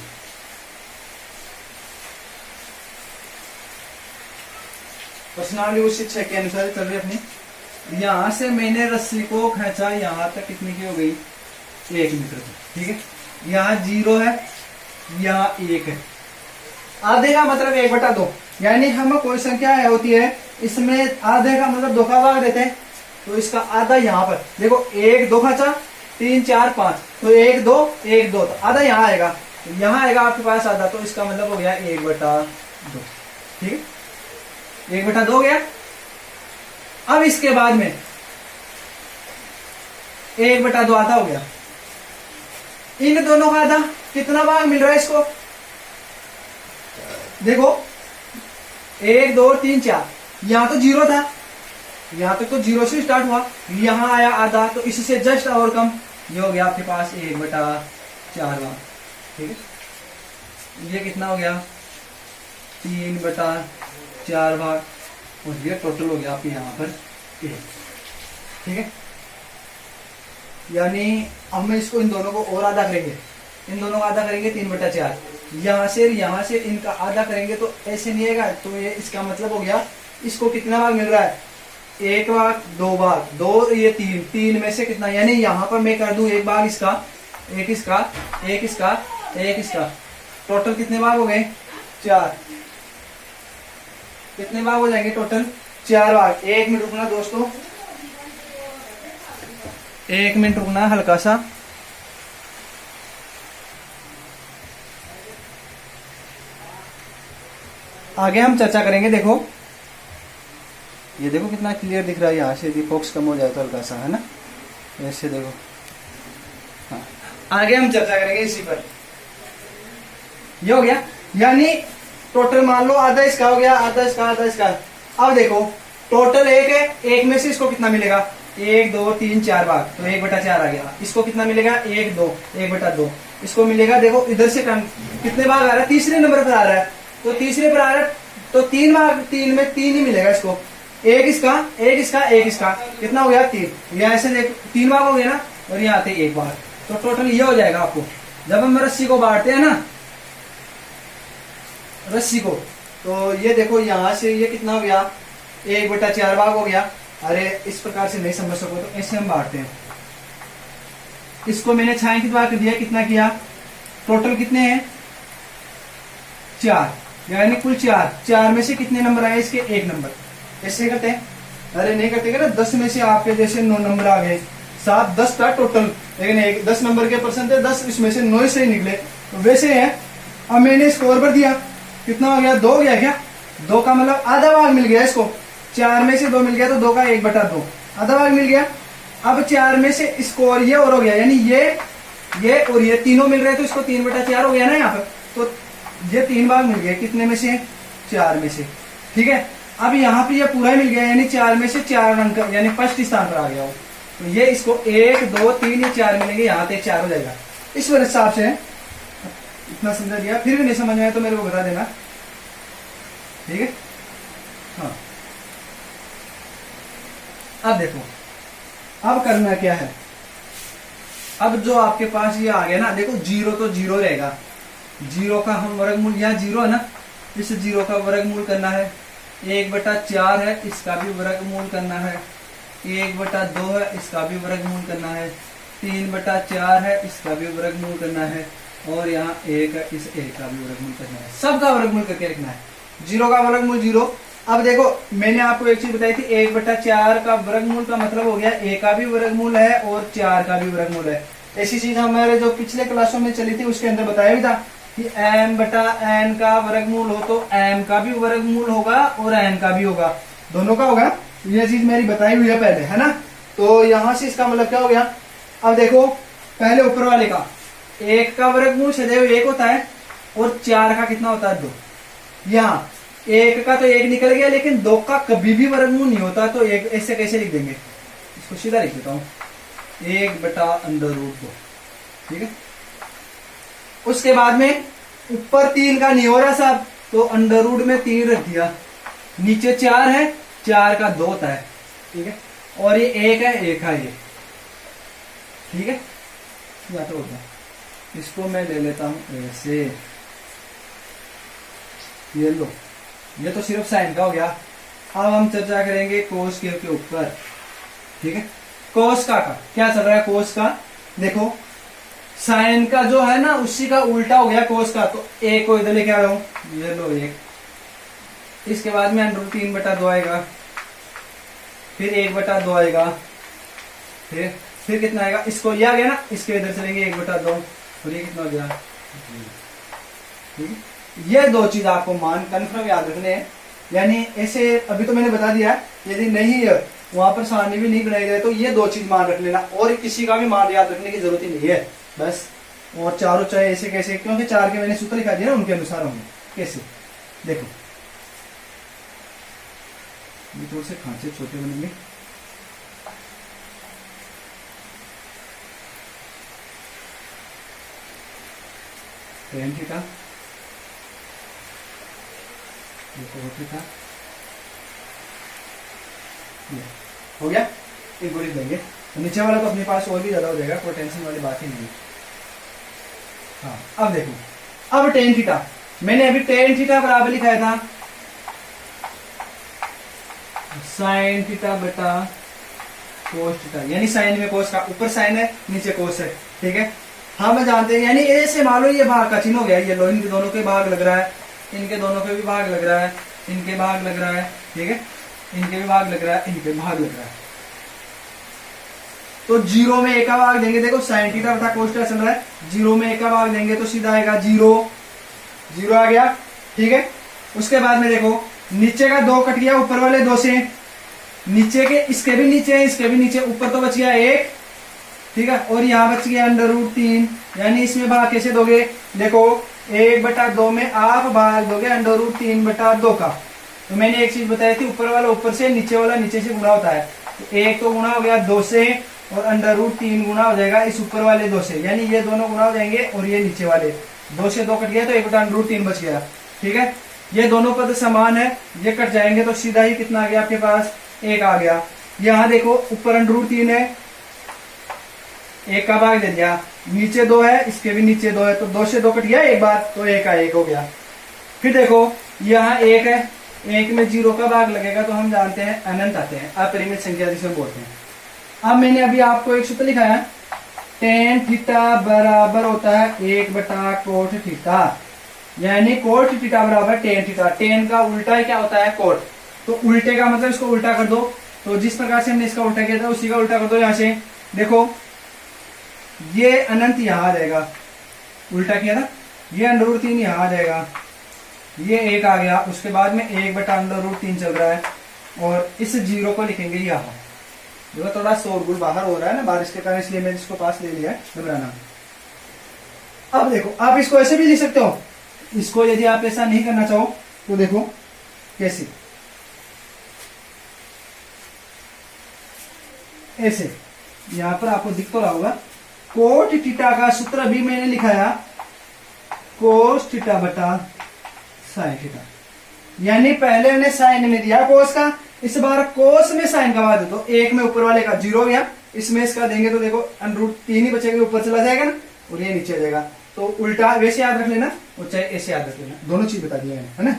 पर्सनाली उस शिक्षा के अनुसार चल रही अपनी। यहां से मैंने रस्सी को खींचा यहां तक, कितनी की हो गई? 1 मीटर की, ठीक है। यहाँ 0 है, यहाँ 1 है। आधे का मतलब 1/2, यानी हम कोई संख्या होती है इसमें आधे का मतलब 2 का भाग देते हैं, तो इसका आधा यहाँ पर देखो, 1 2 खाचा, 3 4 5, तो 1 2 1 2, तो आधा यहाँ आएगा, तो यहाँ आएगा आपके पास आधा, तो इसका मतलब हो गया 1/2, ठीक है। 1/2 गया। अब इसके बाद में 1/2 आधा हो गया। इन दोनों का आधा कितना भाग मिल रहा है इसको? देखो 1 2 3 4, यहां तो 0 था, यहां तक तो 0 से स्टार्ट हुआ, यहां आया आधा, तो इससे जस्ट और कम, ये हो गया आपके पास 1/4 भाग, ठीक है। ये कितना हो गया? 3/4 भाग, और ये टोटल हो गया आपके यहां पर 1, ठीक है। यानी हम इसको इन दोनों को और आधा करेंगे, इन दोनों का आधा करेंगे 3/4, यहां से इनका आधा करेंगे, तो ऐसे नहीं आएगा, तो ये इसका मतलब हो गया इसको कितना भाग मिल रहा है? 1 भाग, 2 भाग, 2 ये 3 में से कितना, यानी यहां पर मैं कर दूं 1 भाग इसका, 1 इसका, 1 इसका, 1 इसका, टोटल कितने भाग हो गए? 4। कितने भाग हो जाएंगे टोटल? 4 भाग। 1 मिनट रुकना दोस्तों, 1 मिनट रुकना हल्का सा। आगे हम चर्चा करेंगे। देखो ये देखो कितना क्लियर दिख रहा है, यहाँ से यदि फोकस कम हो जाए तो हल्का सा, है ना, ऐसे देखो। हाँ, आगे हम चर्चा करेंगे इसी पर। ये हो गया, यानी टोटल मान लो आधा इसका हो गया, आधा इसका, आधा इसका। अब देखो टोटल 1 है, 1 में से इसको कितना मिलेगा? 1 2 3 4 भाग, तो 1/4 आ गया। इसको कितना मिलेगा? 1 2, 1/2 इसको मिलेगा। देखो इधर से कितने भाग आ रहा है? तीसरे नंबर पर आ रहा है, तो तीसरे पर आ रहा है, तो 3 भाग, 3 में 3 ही मिलेगा इसको। 1 इसका, 1 इसका, 1 इसका, कितना हो गया? 3। यहाँ ऐसे देख 3 भाग हो गया ना, और यहाँ आते 1 भाग, तो टोटल ये हो जाएगा आपको। जब हम रस्सी को बांटते हैं ना, रस्सी को, तो ये देखो यहाँ से ये कितना हो गया? 1/4 भाग हो गया। अरे इस प्रकार से नहीं समझ सको तो ऐसे हम बांटते हैं। इसको मैंने छायांकित भाग कर दिया, कितना किया? टोटल कितने हैं? 4, यानी कुल 4 में से कितने नंबर आए इसके? 1 नंबर। ऐसे करते हैं? अरे नहीं करते ना, 10 में से आपके जैसे 9 नंबर आ गए, 7 10 था टोटल, लेकिन 10 नंबर के परसेंट थे 10, इसमें से 9 से निकले, तो वैसे है। अब मैंने स्कोर पर दिया, कितना हो गया? 2 हो गया क्या? 2 का मतलब आधा भाग मिल गया इसको। 4 में से 2 मिल गया, तो 2 का 1/2 आधा भाग मिल गया। अब 4 में से स्कोर ये और हो गया, यानी ये और ये तीनों मिल रहे, तो इसको 3/4 हो गया ना यहाँ पर, तो ये 3 भाग मिल गए, कितने में से? 4 में से, ठीक है। अब यहाँ पे ये पूरा मिल गया, यानी 4 में से 4 अंक, यानी फर्स्ट स्थान पर आ गया हो, तो ये इसको 1 2 3 ये 4 मिलेंगे, यहाँ पे 4 हो जाएगा। इस वजह से आपसे इतना समझा दिया, फिर भी नहीं समझ आया तो मेरे को बता देना, ठीक है। हाँ, अब देखो अब करना क्या है। अब जो आपके पास ये आ गया ना, देखो 0 तो 0 रहेगा, 0 का हम वर्गमूल, यहाँ 0 है ना, इस 0 का वर्गमूल करना है। 1/4 है, इसका भी वर्गमूल करना है। 1/2 है, इसका भी वर्गमूल करना है। 3/4 है, इसका भी वर्गमूल करना है। और यहाँ 1 है, इस 1 का भी वर्गमूल करना है। सबका वर्गमूल करके रखना है। 0 का वर्गमूल 0, अब देखो मैंने आपको एक चीज बताई थी, 1/4 का वर्गमूल का मतलब हो गया a का भी वर्गमूल है और 4 का भी वर्गमूल है। ऐसी चीज हमारे जो पिछले क्लासों में चली थी उसके अंदर बताया भी था कि m/n का वर्गमूल हो तो m का भी वर्गमूल होगा और n का भी होगा, दोनों का होगा। ये चीज मेरी बताई हुई है पहले, है ना। तो यहां से इसका मतलब क्या हो गया, अब देखो पहले ऊपर वाले का 1 का वर्गमूल सदैव 1 होता है और 4 का कितना होता है 2। यहाँ 1 का तो 1 निकल गया, लेकिन 2 का कभी भी वर्गमूल नहीं होता, तो 1 ऐसे कैसे लिख देंगे, इसको सीधा लिख देता हूं 1/√2, ठीक है। उसके बाद में ऊपर 3 का नहीं हो रहा साहब, तो अंडर रूट में 3 रख दिया, नीचे 4 है, 4 का 2 होता है, ठीक है। और ये 1 है, 1 है ये, ठीक है। या तो होता है, इसको मैं ले लेता हूं ऐसे, ये लो, ये तो सिर्फ साइन का हो गया। अब हम चर्चा करेंगे कोस के ऊपर, ठीक है। कोस का क्या चल रहा है, कोस का देखो साइन का जो है ना उसी का उल्टा हो गया कोस का, तो 1 को इधर लेके आ रहा हूं, ये लो 1। इसके बाद में √3/2 आएगा, फिर 1/2 आएगा, फिर कितना आएगा, इसको ये आ गया ना, इसके इधर चलेंगे 1/2, और ये कितना हो गया, ठीक है। ये दो चीज आपको मान कन्फर्म याद रखने हैं, यानी ऐसे अभी तो मैंने बता दिया है, यदि नहीं है वहां पर सारणी भी नहीं बनाई जाए तो ये दो चीज मान रख लेना, और किसी का भी मान याद रखने की जरूरत ही नहीं है बस। और चारों चाहे ऐसे कैसे, क्योंकि 4 के मैंने सूत्र लिखा दिया ना उनके अनुसार होंगे कैसे, देखो ये थोड़े से खांचे छोटे बनेंगे, tan थीटा हो गया, इनको लिख देंगे। तो नीचे वाला तो अपने पास और भी ज्यादा हो जाएगा, कोई टेंशन वाली बात ही नहीं। हाँ अब देखो, अब tan थीटा, मैंने अभी tan थीटा बराबर लिखाया था sin थीटा बटा cos थीटा, यानी साइन में cos का, ऊपर साइन है नीचे cos है, ठीक है। हाँ मैं जानते हैं, यानी ऐसे मान लो ये भाग का चिन्ह हो गया, ये लो इनके दोनों के भाग लग रहा है, इनके दोनों के भी भाग लग रहा है, इनके भाग लग रहा है, ठीक है, इनके भी भाग लग रहा है, इनके भाग लग रहा है। तो 0 में 1 का भाग देंगे, देखो साइन थीटा बटा cos थीटा चल रहा है, 0 में 1 का भाग देंगे तो सीधा आएगा 0 आ गया, ठीक है। उसके बाद में देखो नीचे का 2 कट गया ऊपर वाले 2 से, नीचे के इसके भी नीचे है, इसके भी नीचे, ऊपर तो बच गया 1, ठीक है, और यहाँ बच गया √3, यानी इसमें भाग कैसे दोगे, देखो 1/2 में आप भाग दोगे √3/2 का। तो मैंने एक चीज बताई थी, ऊपर वाला ऊपर से, नीचे वाला नीचे से गुणा होता है, तो 1 तो गुणा हो गया 2 से, और √3 गुणा हो जाएगा इस ऊपर वाले 2 से, यानी ये दोनों गुणा हो जाएंगे, और ये नीचे वाले 2 से 2 कट गया तो 1/√3 बच गया, ठीक है। ये दोनों पद समान है, ये कट जाएंगे तो सीधा ही कितना आ गया आपके पास, 1 आ गया। यहाँ देखो ऊपर √3 है, 1 का भाग दे दिया, नीचे 2 है, इसके भी नीचे 2 है, तो 2 से 2 कट गया एक बार, तो 1 का 1 हो गया। फिर देखो यहाँ 1 है, 1 में 0 का भाग लगेगा तो हम जानते हैं अनंत आते हैं, अपरिमित संख्या जिसे बोलते हैं। अब मैंने अभी आपको एक सूत्र लिखा है, tan थीटा बराबर होता है 1/cot थीटा, यानी cot थीटा बराबर tan थीटा। tan का उल्टा ही क्या होता है, cot, तो उल्टे का मतलब इसको उल्टा कर दो, तो जिस प्रकार से हमने इसका उल्टा किया था उसी का उल्टा कर दो। यहाँ से देखो ये अनंत यहाँ आ जाएगा, उल्टा किया ना, ये √3 यहाँ आ जाएगा, ये 1 आ गया, उसके बाद में 1/√3 चल रहा है, और इस 0 को लिखेंगे यहाँ। देखो थोड़ा शोरगुल बाहर हो रहा है ना बारिश के कारण, इसलिए मैंने इसको पास ले लिया है, घबराना। अब देखो आप इसको ऐसे भी लिख सकते हो, इसको यदि आप ऐसा नहीं करना चाहो तो देखो कैसे, ऐसे यहां पर आपको दिख तो रहा होगा, कोट थीटा का सूत्र भी मैंने लिखाया कोस थीटा बटा साइन थीटा, यानी पहले हमने साइन में दिया कोस का, इस बार कोस में साइन का भाग दे दो, 1 में ऊपर वाले का 0 गया, इसमें इसका देंगे तो देखो √3 ही बचेगा, ऊपर चला जाएगा ना, और ये नीचे जाएगा, तो उल्टा वैसे याद रख लेना और चाहे ऐसे याद रख लेना, दोनों चीज बता दिया है ना।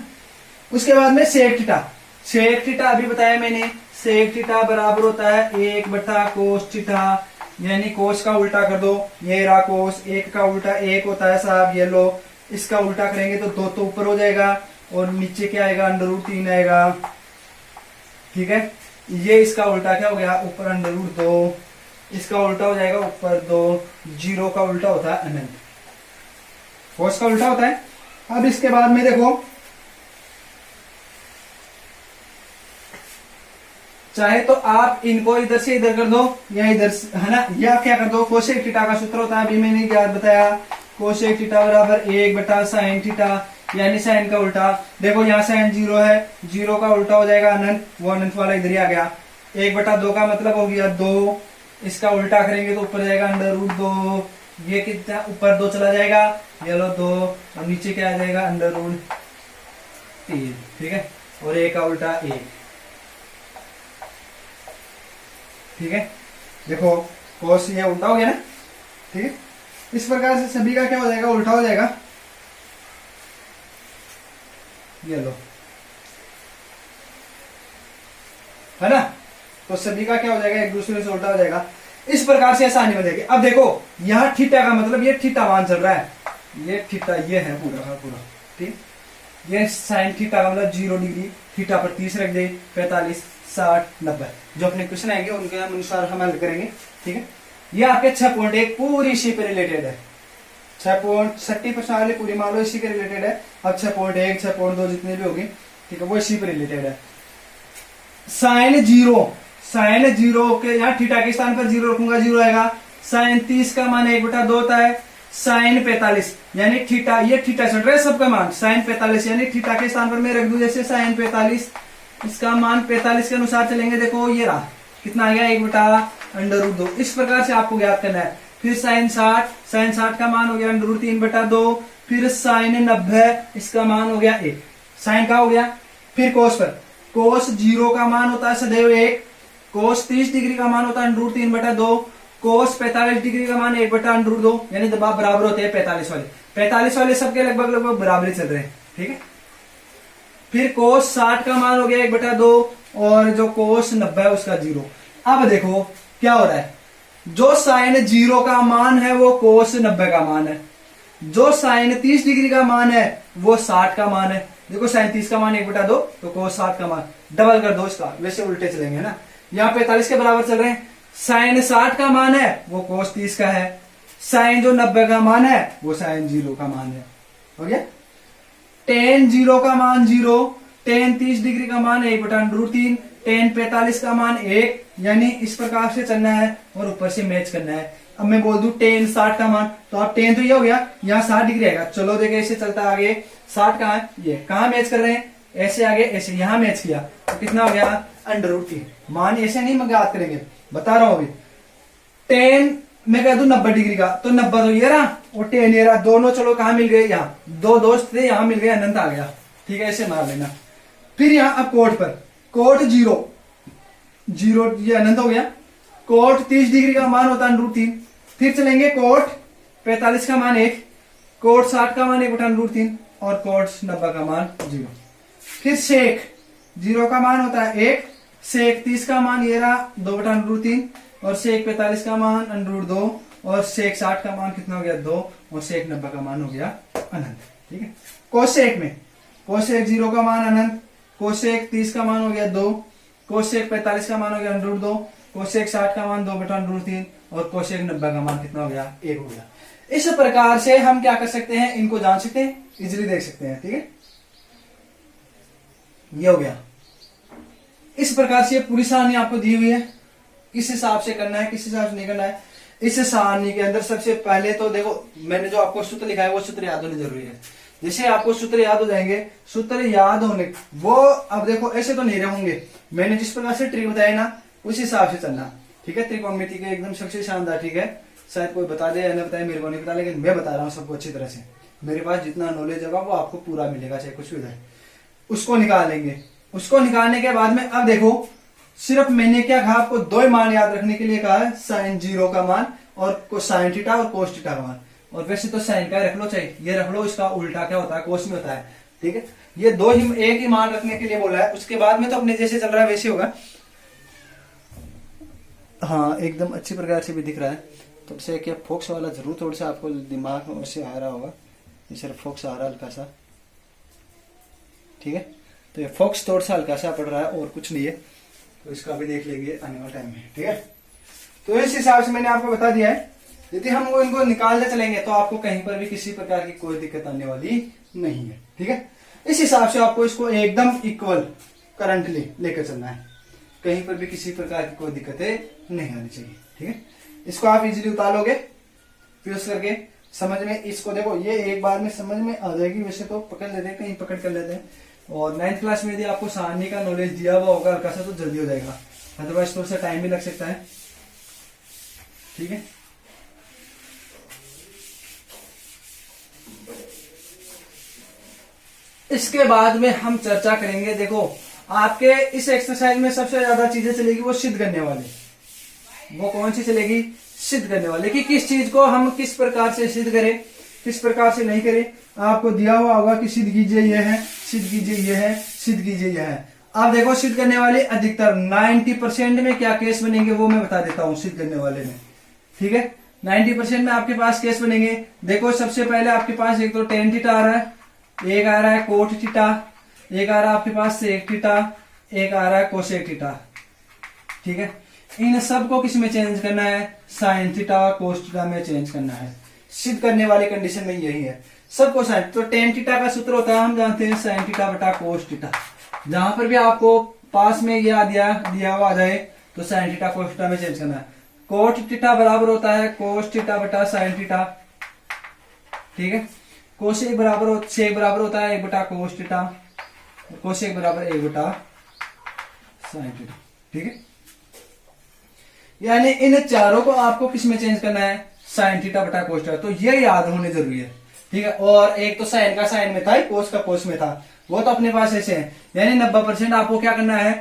उसके बाद में सेक थीटा, सेक थीटा अभी बताया मैंने, सेक थीटा बराबर होता है 1/cos थीटा, यानी कोस का उल्टा कर दो, ये रहा कोस, 1 का उल्टा 1 होता है साहब, ये लो, इसका उल्टा करेंगे तो 2 तो ऊपर हो जाएगा, और नीचे क्या आएगा, √3 आएगा। ठीक है, ये इसका उल्टा क्या हो गया, ऊपर √2, इसका उल्टा हो जाएगा ऊपर 2। जीरो का उल्टा होता है अनंत, कोस का उल्टा होता है। अब इसके बाद में देखो, चाहे तो आप इनको इधर से इधर कर दो या इधर से, है ना, या क्या कर दो, कोसेक थीटा का सूत्र होता है, अभी मैंने याद बताया, कोसेक थीटा बराबर 1/sin थीटा, यानी साइन का उल्टा। देखो यहाँ साइन 0 है, 0 का उल्टा हो जाएगा अनंत, वो अनंत वाला इधर ही आ गया। 1/2 का मतलब हो गया 2, इसका उल्टा करेंगे तो ऊपर जाएगा √2, ये कितना ऊपर 2 चला जाएगा, ये लो 2, और नीचे क्या आ जाएगा √3। ठीक है, और a का उल्टा 1। ठीक है, देखो कोस ये उल्टा हो गया ना। ठीक है, इस प्रकार से सभी का क्या हो जाएगा, उल्टा हो जाएगा। ये लो, है ना, तो सभी का क्या हो जाएगा, एक दूसरे से उल्टा हो जाएगा। इस प्रकार से आसानी हो जाएगी। अब देखो यहाँ थीटा का मतलब ये थीटा मान चल रहा है, ये थीटा ये है पूरा का पूरा। ठीक, ये साइन थीटा का मतलब 0 डिग्री, थीटा पर 30 रख दे, 45, 60, 90 जो अपने क्वेश्चन आएंगे उनके अनुसार हम हल करेंगे। ठीक है, ये आपके 6.1 पूरी इसी पे रिलेटेड है। 6.60% वाली पूरी मान लो इसी के रिलेटेड है। अब 6.1, 6.2 जितने भी होंगे, ठीक है, वो इसी पे रिलेटेड है। साइन 0 के यहाँ थीटा के स्थान पर 0 रखूंगा, 0 आएगा। साइन 30 का मान 1/2 होता है। साइन 45 यानी थीटा, ये थीटा चल रहा है सबका मान, साइन 45 यानी थीटा के स्थान पर मैं रख दूं जैसे साइन 45, इसका मान 45 के अनुसार चलेंगे। देखो ये रहा, कितना आ गया, 1/√2। इस प्रकार से आपको ज्ञात करना है। फिर साइन 60 का मान हो गया √3/2। फिर साइन 90, इसका मान हो गया 1, साइन का हो गया। फिर कोस पर, कोस 0 का मान होता है सदैव 1, कोस 30 डिग्री का मान होता है √3/2, कोस 45 डिग्री का मान 1/√2, यानी दबाव बराबर होते हैं 45 वाले सबके लगभग बराबर चल रहे हैं। ठीक है, फिर कोस 60 का मान हो गया 1/2, और जो कोस 90 है उसका 0। अब देखो क्या हो रहा है, जो साइन 0 का मान है वो कोस 90 का मान है, जो साइन 30 डिग्री का मान है वो 60 का मान है। देखो साइन 30 का मान 1/2, तो कोस 60 का मान डबल कर दो इसका, वैसे उल्टे चलेंगे ना, यहाँ 45 के बराबर चल रहे हैं। साइन 60 का मान है वो कोस 30 का है, साइन जो 90 का मान है वो साइन 0 का मान है। हो गया, टेन 0 का मान 0, टेन 30 डिग्री का मान 1/√3, टेन 45 का मान 1, यानी इस प्रकार से चलना है और ऊपर से मैच करना है। अब मैं बोल दूं टेन 60 का मान, तो आप टेन तो ये हो गया, यहाँ 60 डिग्री आएगा। चलो देखे ऐसे चलता आगे, 60 कहाँ है, ये कहाँ मैच कर रहे हैं, ऐसे आगे ऐसे, यहाँ मैच किया तो कितना हो गया, √3। मान ऐसे नहीं मैं याद करेंगे, बता रहा हूं अभी। टेन मैं कह दूं 90 डिग्री का, तो 90 तो ये रहा और 10 ये रहा, दोनों चलो कहां मिल गए, यहाँ दो दोस्त थे, यहां मिल गए, अनंत आ गया। ठीक है, ऐसे मान लेना। फिर यहाँ अब कोट पर, कोट 0 ये अनंत हो गया। कोट 30 डिग्री का मान होता है √3। फिर चलेंगे कोट 45 का मान 1, कोट 60 का मान 1/√3, और कोट 90 का मान 0। फिर सेक 0 का मान होता है 1, सेक 30 का मान ये रहा 2/√3, और सेक 45 का मान √2, और सेक 60 का मान कितना हो गया 2, और सेक 90 का मान हो गया अनंत। ठीक है, कोसेक में, कोसेक 0 का मान अनंत, कोसेक 30 का मान हो गया 2, कोसेक 45 का मान हो गया √2, कोसेक 60 का मान 2/√3, और कोसेक 90 का मान कितना हो गया 1 हो गया। इस प्रकार से हम क्या कर सकते हैं, इनको जान सकते हैं, इजिली देख सकते हैं। ठीक है, ये हो गया। इस प्रकार से पूरी सारणी आपको दी हुई है, किस हिसाब से करना है, किस हिसाब से नहीं करना है। इस सारणी के अंदर सबसे पहले तो देखो मैंने जो आपको सूत्र लिखा है वो सूत्र याद होने जरूरी है। जैसे आपको सूत्र याद हो जाएंगे, सूत्र याद होने वो, अब देखो ऐसे तो नहीं रहूंगे, मैंने जिस प्रकार से ट्रिक बताया ना उस हिसाब से चलना। ठीक है, त्रिकोणमिति के एकदम सबसे शानदार। ठीक है, शायद कोई बता दे या नहीं बताए, मेरे को नहीं पता, लेकिन मैं बता रहा हूँ सबको अच्छी तरह से। मेरे पास जितना नॉलेज होगा वो आपको पूरा मिलेगा, चाहे कुछ भी हो जाए। उसको निकाल लेंगे, उसको निकालने के बाद में अब देखो सिर्फ मैंने क्या कहा, आपको दो मान याद रखने के लिए कहा है, साइन 0 का मान और साइन थीटा और कोस थीटा का मान। और वैसे तो साइन का रख लो, चाहे ये रख लो, इसका उल्टा क्या होता है, कोस में होता है। ठीक है, ये दो ही एक ही मान रखने के लिए बोला है, उसके बाद में तो अपने जैसे चल रहा है वैसे होगा। हाँ, एकदम अच्छी प्रकार से भी दिख रहा है। तो से क्या फोक्स वाला जरूर थोड़ा सा आपको दिमाग में से आ रहा होगा, ये सिर्फ फोक्स आ रहा है हल्का सा। ठीक है। तो ये फोक्स थोड़ा सा हल्का सा पड़ रहा है और कुछ नहीं है, तो इसका भी देख लेंगे आने वाले टाइम में, ठीक है। तो इस हिसाब से मैंने आपको बता दिया है। यदि हम वो इनको निकालते चलेंगे तो आपको कहीं पर भी किसी प्रकार की कोई दिक्कत आने वाली नहीं है, ठीक है। इस हिसाब से आपको इसको एकदम इक्वल करंटली लेकर चलना है, कहीं पर भी किसी प्रकार की कोई दिक्कतें नहीं आनी चाहिए, ठीक है। इसको आप इजीली उतार लोगे फ्यूज करके, समझ में इसको देखो, ये एक बार में समझ में आ जाएगी। वैसे तो पकड़ लेते हैं, कहीं पकड़ कर लेते हैं, और 9th क्लास में यदि आपको सारणी का नॉलेज दिया हुआ होगा हल्का सा तो जल्दी हो जाएगा, अदरवाइज थोड़ा सा टाइम भी लग सकता है, ठीक है। इसके बाद में हम चर्चा करेंगे, देखो आपके इस एक्सरसाइज में सबसे ज्यादा चीजें चलेगी वो सिद्ध करने वाली। वो कौन सी चलेगी? सिद्ध करने वाले, कि किस चीज को हम किस प्रकार से सिद्ध करें, किस प्रकार से नहीं करें। आपको दिया हुआ होगा कि सिद्ध कीजिए यह है, सिद्ध कीजिए यह है, सिद्ध कीजिए यह है। अब देखो सिद्ध करने वाले अधिकतर 90% में क्या केस बनेंगे वो मैं बता देता हूं सिद्ध करने वाले में, ठीक है। 90% में आपके पास केस बनेंगे। देखो सबसे पहले आपके पास एक तो टेन थीटा आ रहा है, एक आ रहा है कोट थीटा, एक आ रहा है आपके पास सेक थीटा, एक आ रहा है कोसेक थीटा, ठीक है। इन सबको किस में चेंज करना है? साइन थीटा कोस थीटा में चेंज करना है। सिद्ध करने वाली कंडीशन में यही है, सबको साइन। तो टेन थीटा का सूत्र होता है, हम जानते हैं साइन थीटा बटा कोस थीटा। जहां पर भी आपको पास में यह दिया हुआ आ जाए तो साइन थीटा कोस थीटा में चेंज करना है। कोट थीटा बराबर होता है कोस थीटा बटा साइन थीटा, ठीक है। कोसेक बराबर होता है 1 बटा कोस थीटा, कोसेक बराबर 1 बटा साइन थीटा, ठीक है। यानी इन चारों को आपको किस में चेंज करना है? साइन थीटा बटा कोस थीटा। तो ये याद होने जरूरी है, ठीक है। और एक तो साइन का साइन में था, कोस का कोस में था, वो तो अपने पास ऐसे है। यानी 90% आपको क्या करना है?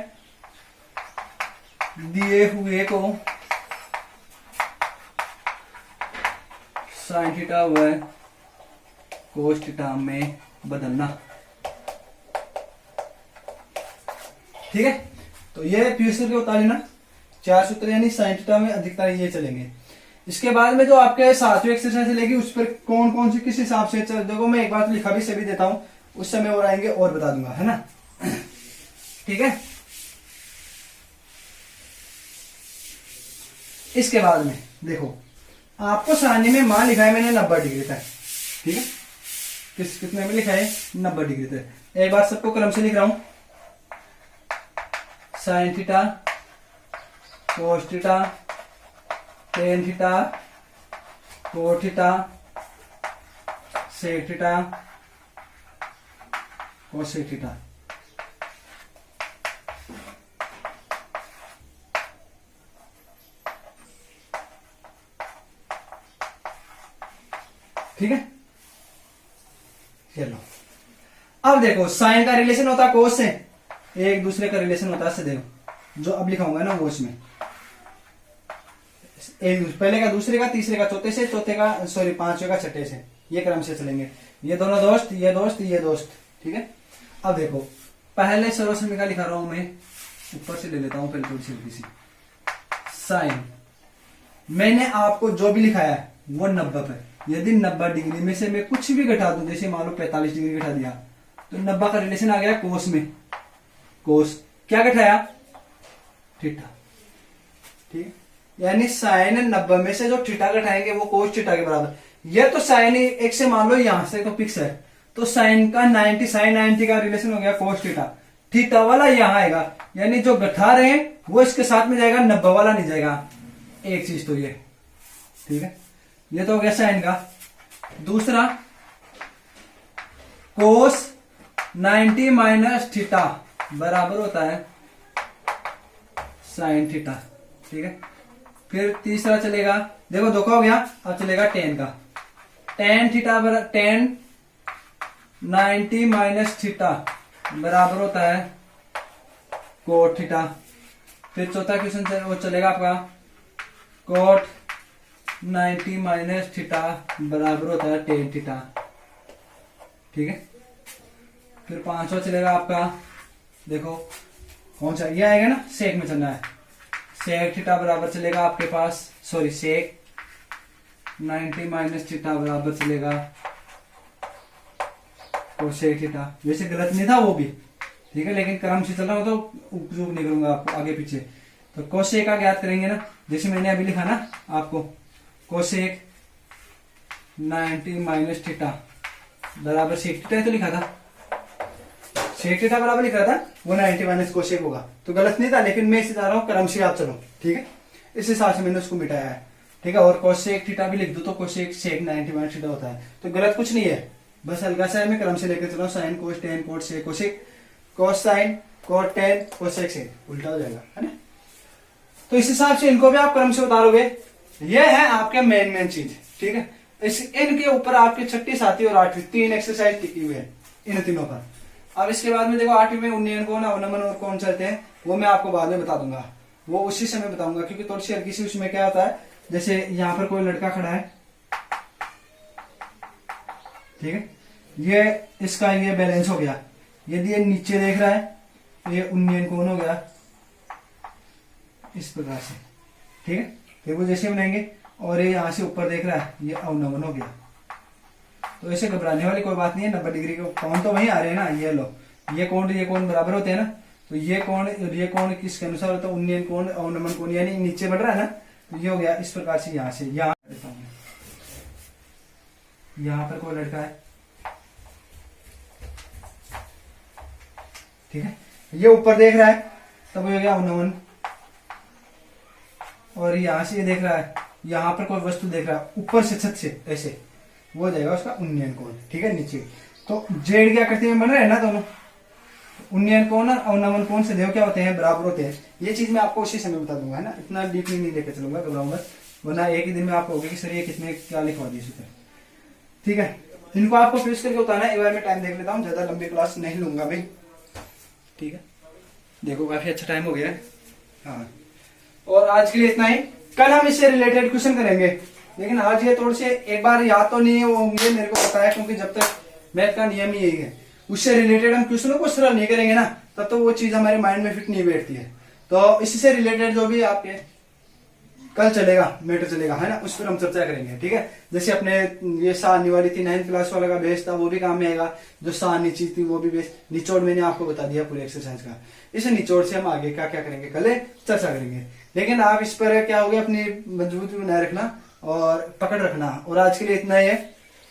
दिए हुए को साइन थीटा हुआ है कोस थीटा में बदलना, ठीक है। तो ये फ्यूचर के उतार लेना 4 सूत्र, यानी साइन थीटा में अधिकतर ये चलेंगे। इसके बाद में जो आपके 7वीं एक्सरसाइज चलेगी उस पर कौन कौन से किस हिसाब से चल, देखो मैं एक बार तो लिखा भी सभी देता हूं, उस समय और आएंगे और बता दूंगा, है ना, ठीक है। इसके बाद में देखो आपको सारणी में मान लिखा है मैंने 90 डिग्री तक, ठीक है। कितने में लिखा है? 90 डिग्री तक। एक बार सबको क्रम से लिख रहा हूं, sine theta cos theta tan theta cot theta sec theta cosec theta, ठीक है। चलो अब देखो साइन का रिलेशन होता है कोस से, एक दूसरे का रिलेशन होता है सदैव, जो अब लिखाऊंगा ना वो इसमें एक पहले का दूसरे का तीसरे का चौथे से, चौथे का सॉरी पांचवे का छठे से, ये क्रम से चलेंगे। ये दोनों दोस्त, ये दोस्त, ये दोस्त, ठीक है। अब देखो पहले सर्वसमीका लिखा रहा हूं मैं, ऊपर से ले लेता हूं पहले थोड़ी सी हल्की सी। साइन मैंने आपको जो भी लिखाया है वो 90 पे, यदि 90 डिग्री में से मैं कुछ भी घटा दूं, जैसे मान लो 45 डिग्री घटा दिया तो 90 का रिलेशन आ गया कोस में। कोस क्या घटाया? थीटा, ठीक। यानी साइन 90 में से जो थीटा घटाएंगे वो कोस थीटा के बराबर। ये तो साइन एक से मान लो यहां से तो फिक्स है, तो साइन का 90 साइन 90 का रिलेशन हो गया कोस थीटा। थीटा वाला यहां आएगा, यानी जो घटा रहे हैं वो इसके साथ में जाएगा, 90 वाला नहीं जाएगा। एक चीज तो ये, ठीक है। ये तो हो गया साइन का। दूसरा कोस 90 माइनस थीटा बराबर होता है साइन थीटा, ठीक है। फिर तीसरा चलेगा, देखो धोखा हो गया, अब चलेगा टेन का। Tan theta tan 90 minus theta बराबर होता है कोट थीटा। फिर चौथा क्वेश्चन वो चलेगा आपका कोट 90 माइनस थीटा बराबर होता है टेन थीटा, ठीक है। फिर पांचवा चलेगा आपका, देखो कौन सा ये आएगा ना, सेक में चलना है। सेक थीटा बराबर चलेगा आपके पास, सॉरी सेक 90 माइनस थीटा बराबर चलेगा कोसेक थीटा, वैसे गलत नहीं था वो भी, ठीक है, लेकिन क्रम से चल रहा हो तो उपयोग नहीं करूंगा आपको आगे पीछे। तो कोसेक का ज्ञात करेंगे ना, जैसे मैंने अभी लिखा ना आपको, कोसेक 90 माइनस थीटा बराबर सेक थीटा तो लिखा था, सेक थीटा बराबर लिखा था, वो 90 माइनस कोसेक होगा, तो गलत नहीं था, लेकिन मैं इसे जा रहा हूँ क्रम से आप चलो, ठीक है, इस हिसाब से मैंने उसको मिटाया है, ठीक है। और कोसेक थीटा भी लिख दो तो कोसेक सेक 90 माइनस थीटा होता है, तो गलत कुछ नहीं है, बस हल्का सा मैं क्रम से लेकर चला हूँ, sine cos tan cot sec cosec, cos sine cot tan cosec sec, उल्टा हो जाएगा, है ना। तो इस हिसाब से इनको भी आप क्रम से उतारोगे। ये है आपके मेन चीज, ठीक है। इनके ऊपर आपकी 6ठी 7वीं और 8वीं 3 एक्सरसाइज टिकी हुई है इन तीनों पर। अब इसके बाद में देखो 8वीं में उन्नयन कोण, अवनमन और कौन चलते हैं, वो मैं आपको बाद में बता दूंगा, वो उसी समय बताऊंगा, क्योंकि थोड़ी सी हल्की सी उसमें क्या होता है, जैसे यहाँ पर कोई लड़का खड़ा है, ठीक है, ये इसका ये बैलेंस हो गया, यदि ये नीचे देख रहा है तो ये उन्नयन कोण हो गया इस प्रकार से, ठीक है, फिर वो जैसे बनाएंगे, और ये यहां से ऊपर देख रहा है, ये अवनमन हो गया। तो ऐसे घबराने वाली कोई बात नहीं है, 90 डिग्री के कोण तो वही आ रहे हैं ना, ये लो, ये कोण बराबर होते हैं ना, तो ये कोण किसके अनुसार होता है, उन्नयन कोण अवनमन कोण, यानी नीचे बढ़ रहा है ना, तो ये हो गया इस प्रकार से, यहां से यहां देता हूं, यहां पर कोई लड़का है, ठीक है, ये ऊपर देख रहा है तब हो गया अवनमन, और यहां से ये देख रहा है, यहां पर कोई वस्तु देख रहा है ऊपर से छत से, ऐसे वो जाएगा उसका उन्नयन कोण, ठीक है, नीचे। तो जेड क्या करते हैं, बन रहे हैं ना दोनों, उन्नयन कोण और अवनमन कोण से देखो क्या होते हैं, बराबर होते हैं। ये चीज मैं आपको उसी समय बता दूंगा, है ना, इतना डीपली नहीं लेकर चलूंगा, घबराऊंगा, वरना एक ही दिन में आपको होगी कि सर ये कितने क्या लिखवा दिए सूत्र, ठीक है। इनको आपको फिर करके उतारना है, एक बार मैं टाइम देख लेता हूँ, ज्यादा लंबी क्लास नहीं लूंगा भाई, ठीक है। देखो काफी अच्छा टाइम हो गया है, हाँ, और आज के लिए इतना ही। कल हम इससे रिलेटेड क्वेश्चन करेंगे, लेकिन आज ये थोड़े से एक बार याद तो नहीं होंगे, मेरे को पता है, क्योंकि जब तक मैथ का नियम ही यही है, उससे रिलेटेड हम क्वेश्चनों को सरल नहीं करेंगे ना, तब तो वो चीज हमारे माइंड में फिट नहीं बैठती है। तो इससे रिलेटेड जो भी आपके कल चलेगा मैटर चलेगा, है ना, उस पर हम चर्चा करेंगे, ठीक है। जैसे अपने ये सा आने वाली थी 9th क्लास वाला का बेस था, वो भी काम में आएगा, जो सा नीची थी वो भी बेस, निचोड़ मैंने आपको बता दिया पूरे एक्सरसाइज का। इस निचोड़ से हम आगे क्या क्या करेंगे कल चर्चा करेंगे, लेकिन आप इस पर क्या होगा, अपनी मजबूती बनाए रखना और पकड़ रखना। और आज के लिए इतना ही है,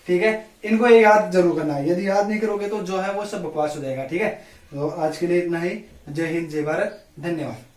ठीक है, इनको ये याद जरूर करना है, यदि याद नहीं करोगे तो जो है वो सब बकवास हो जाएगा, ठीक है। तो आज के लिए इतना ही, जय हिंद जय भारत, धन्यवाद।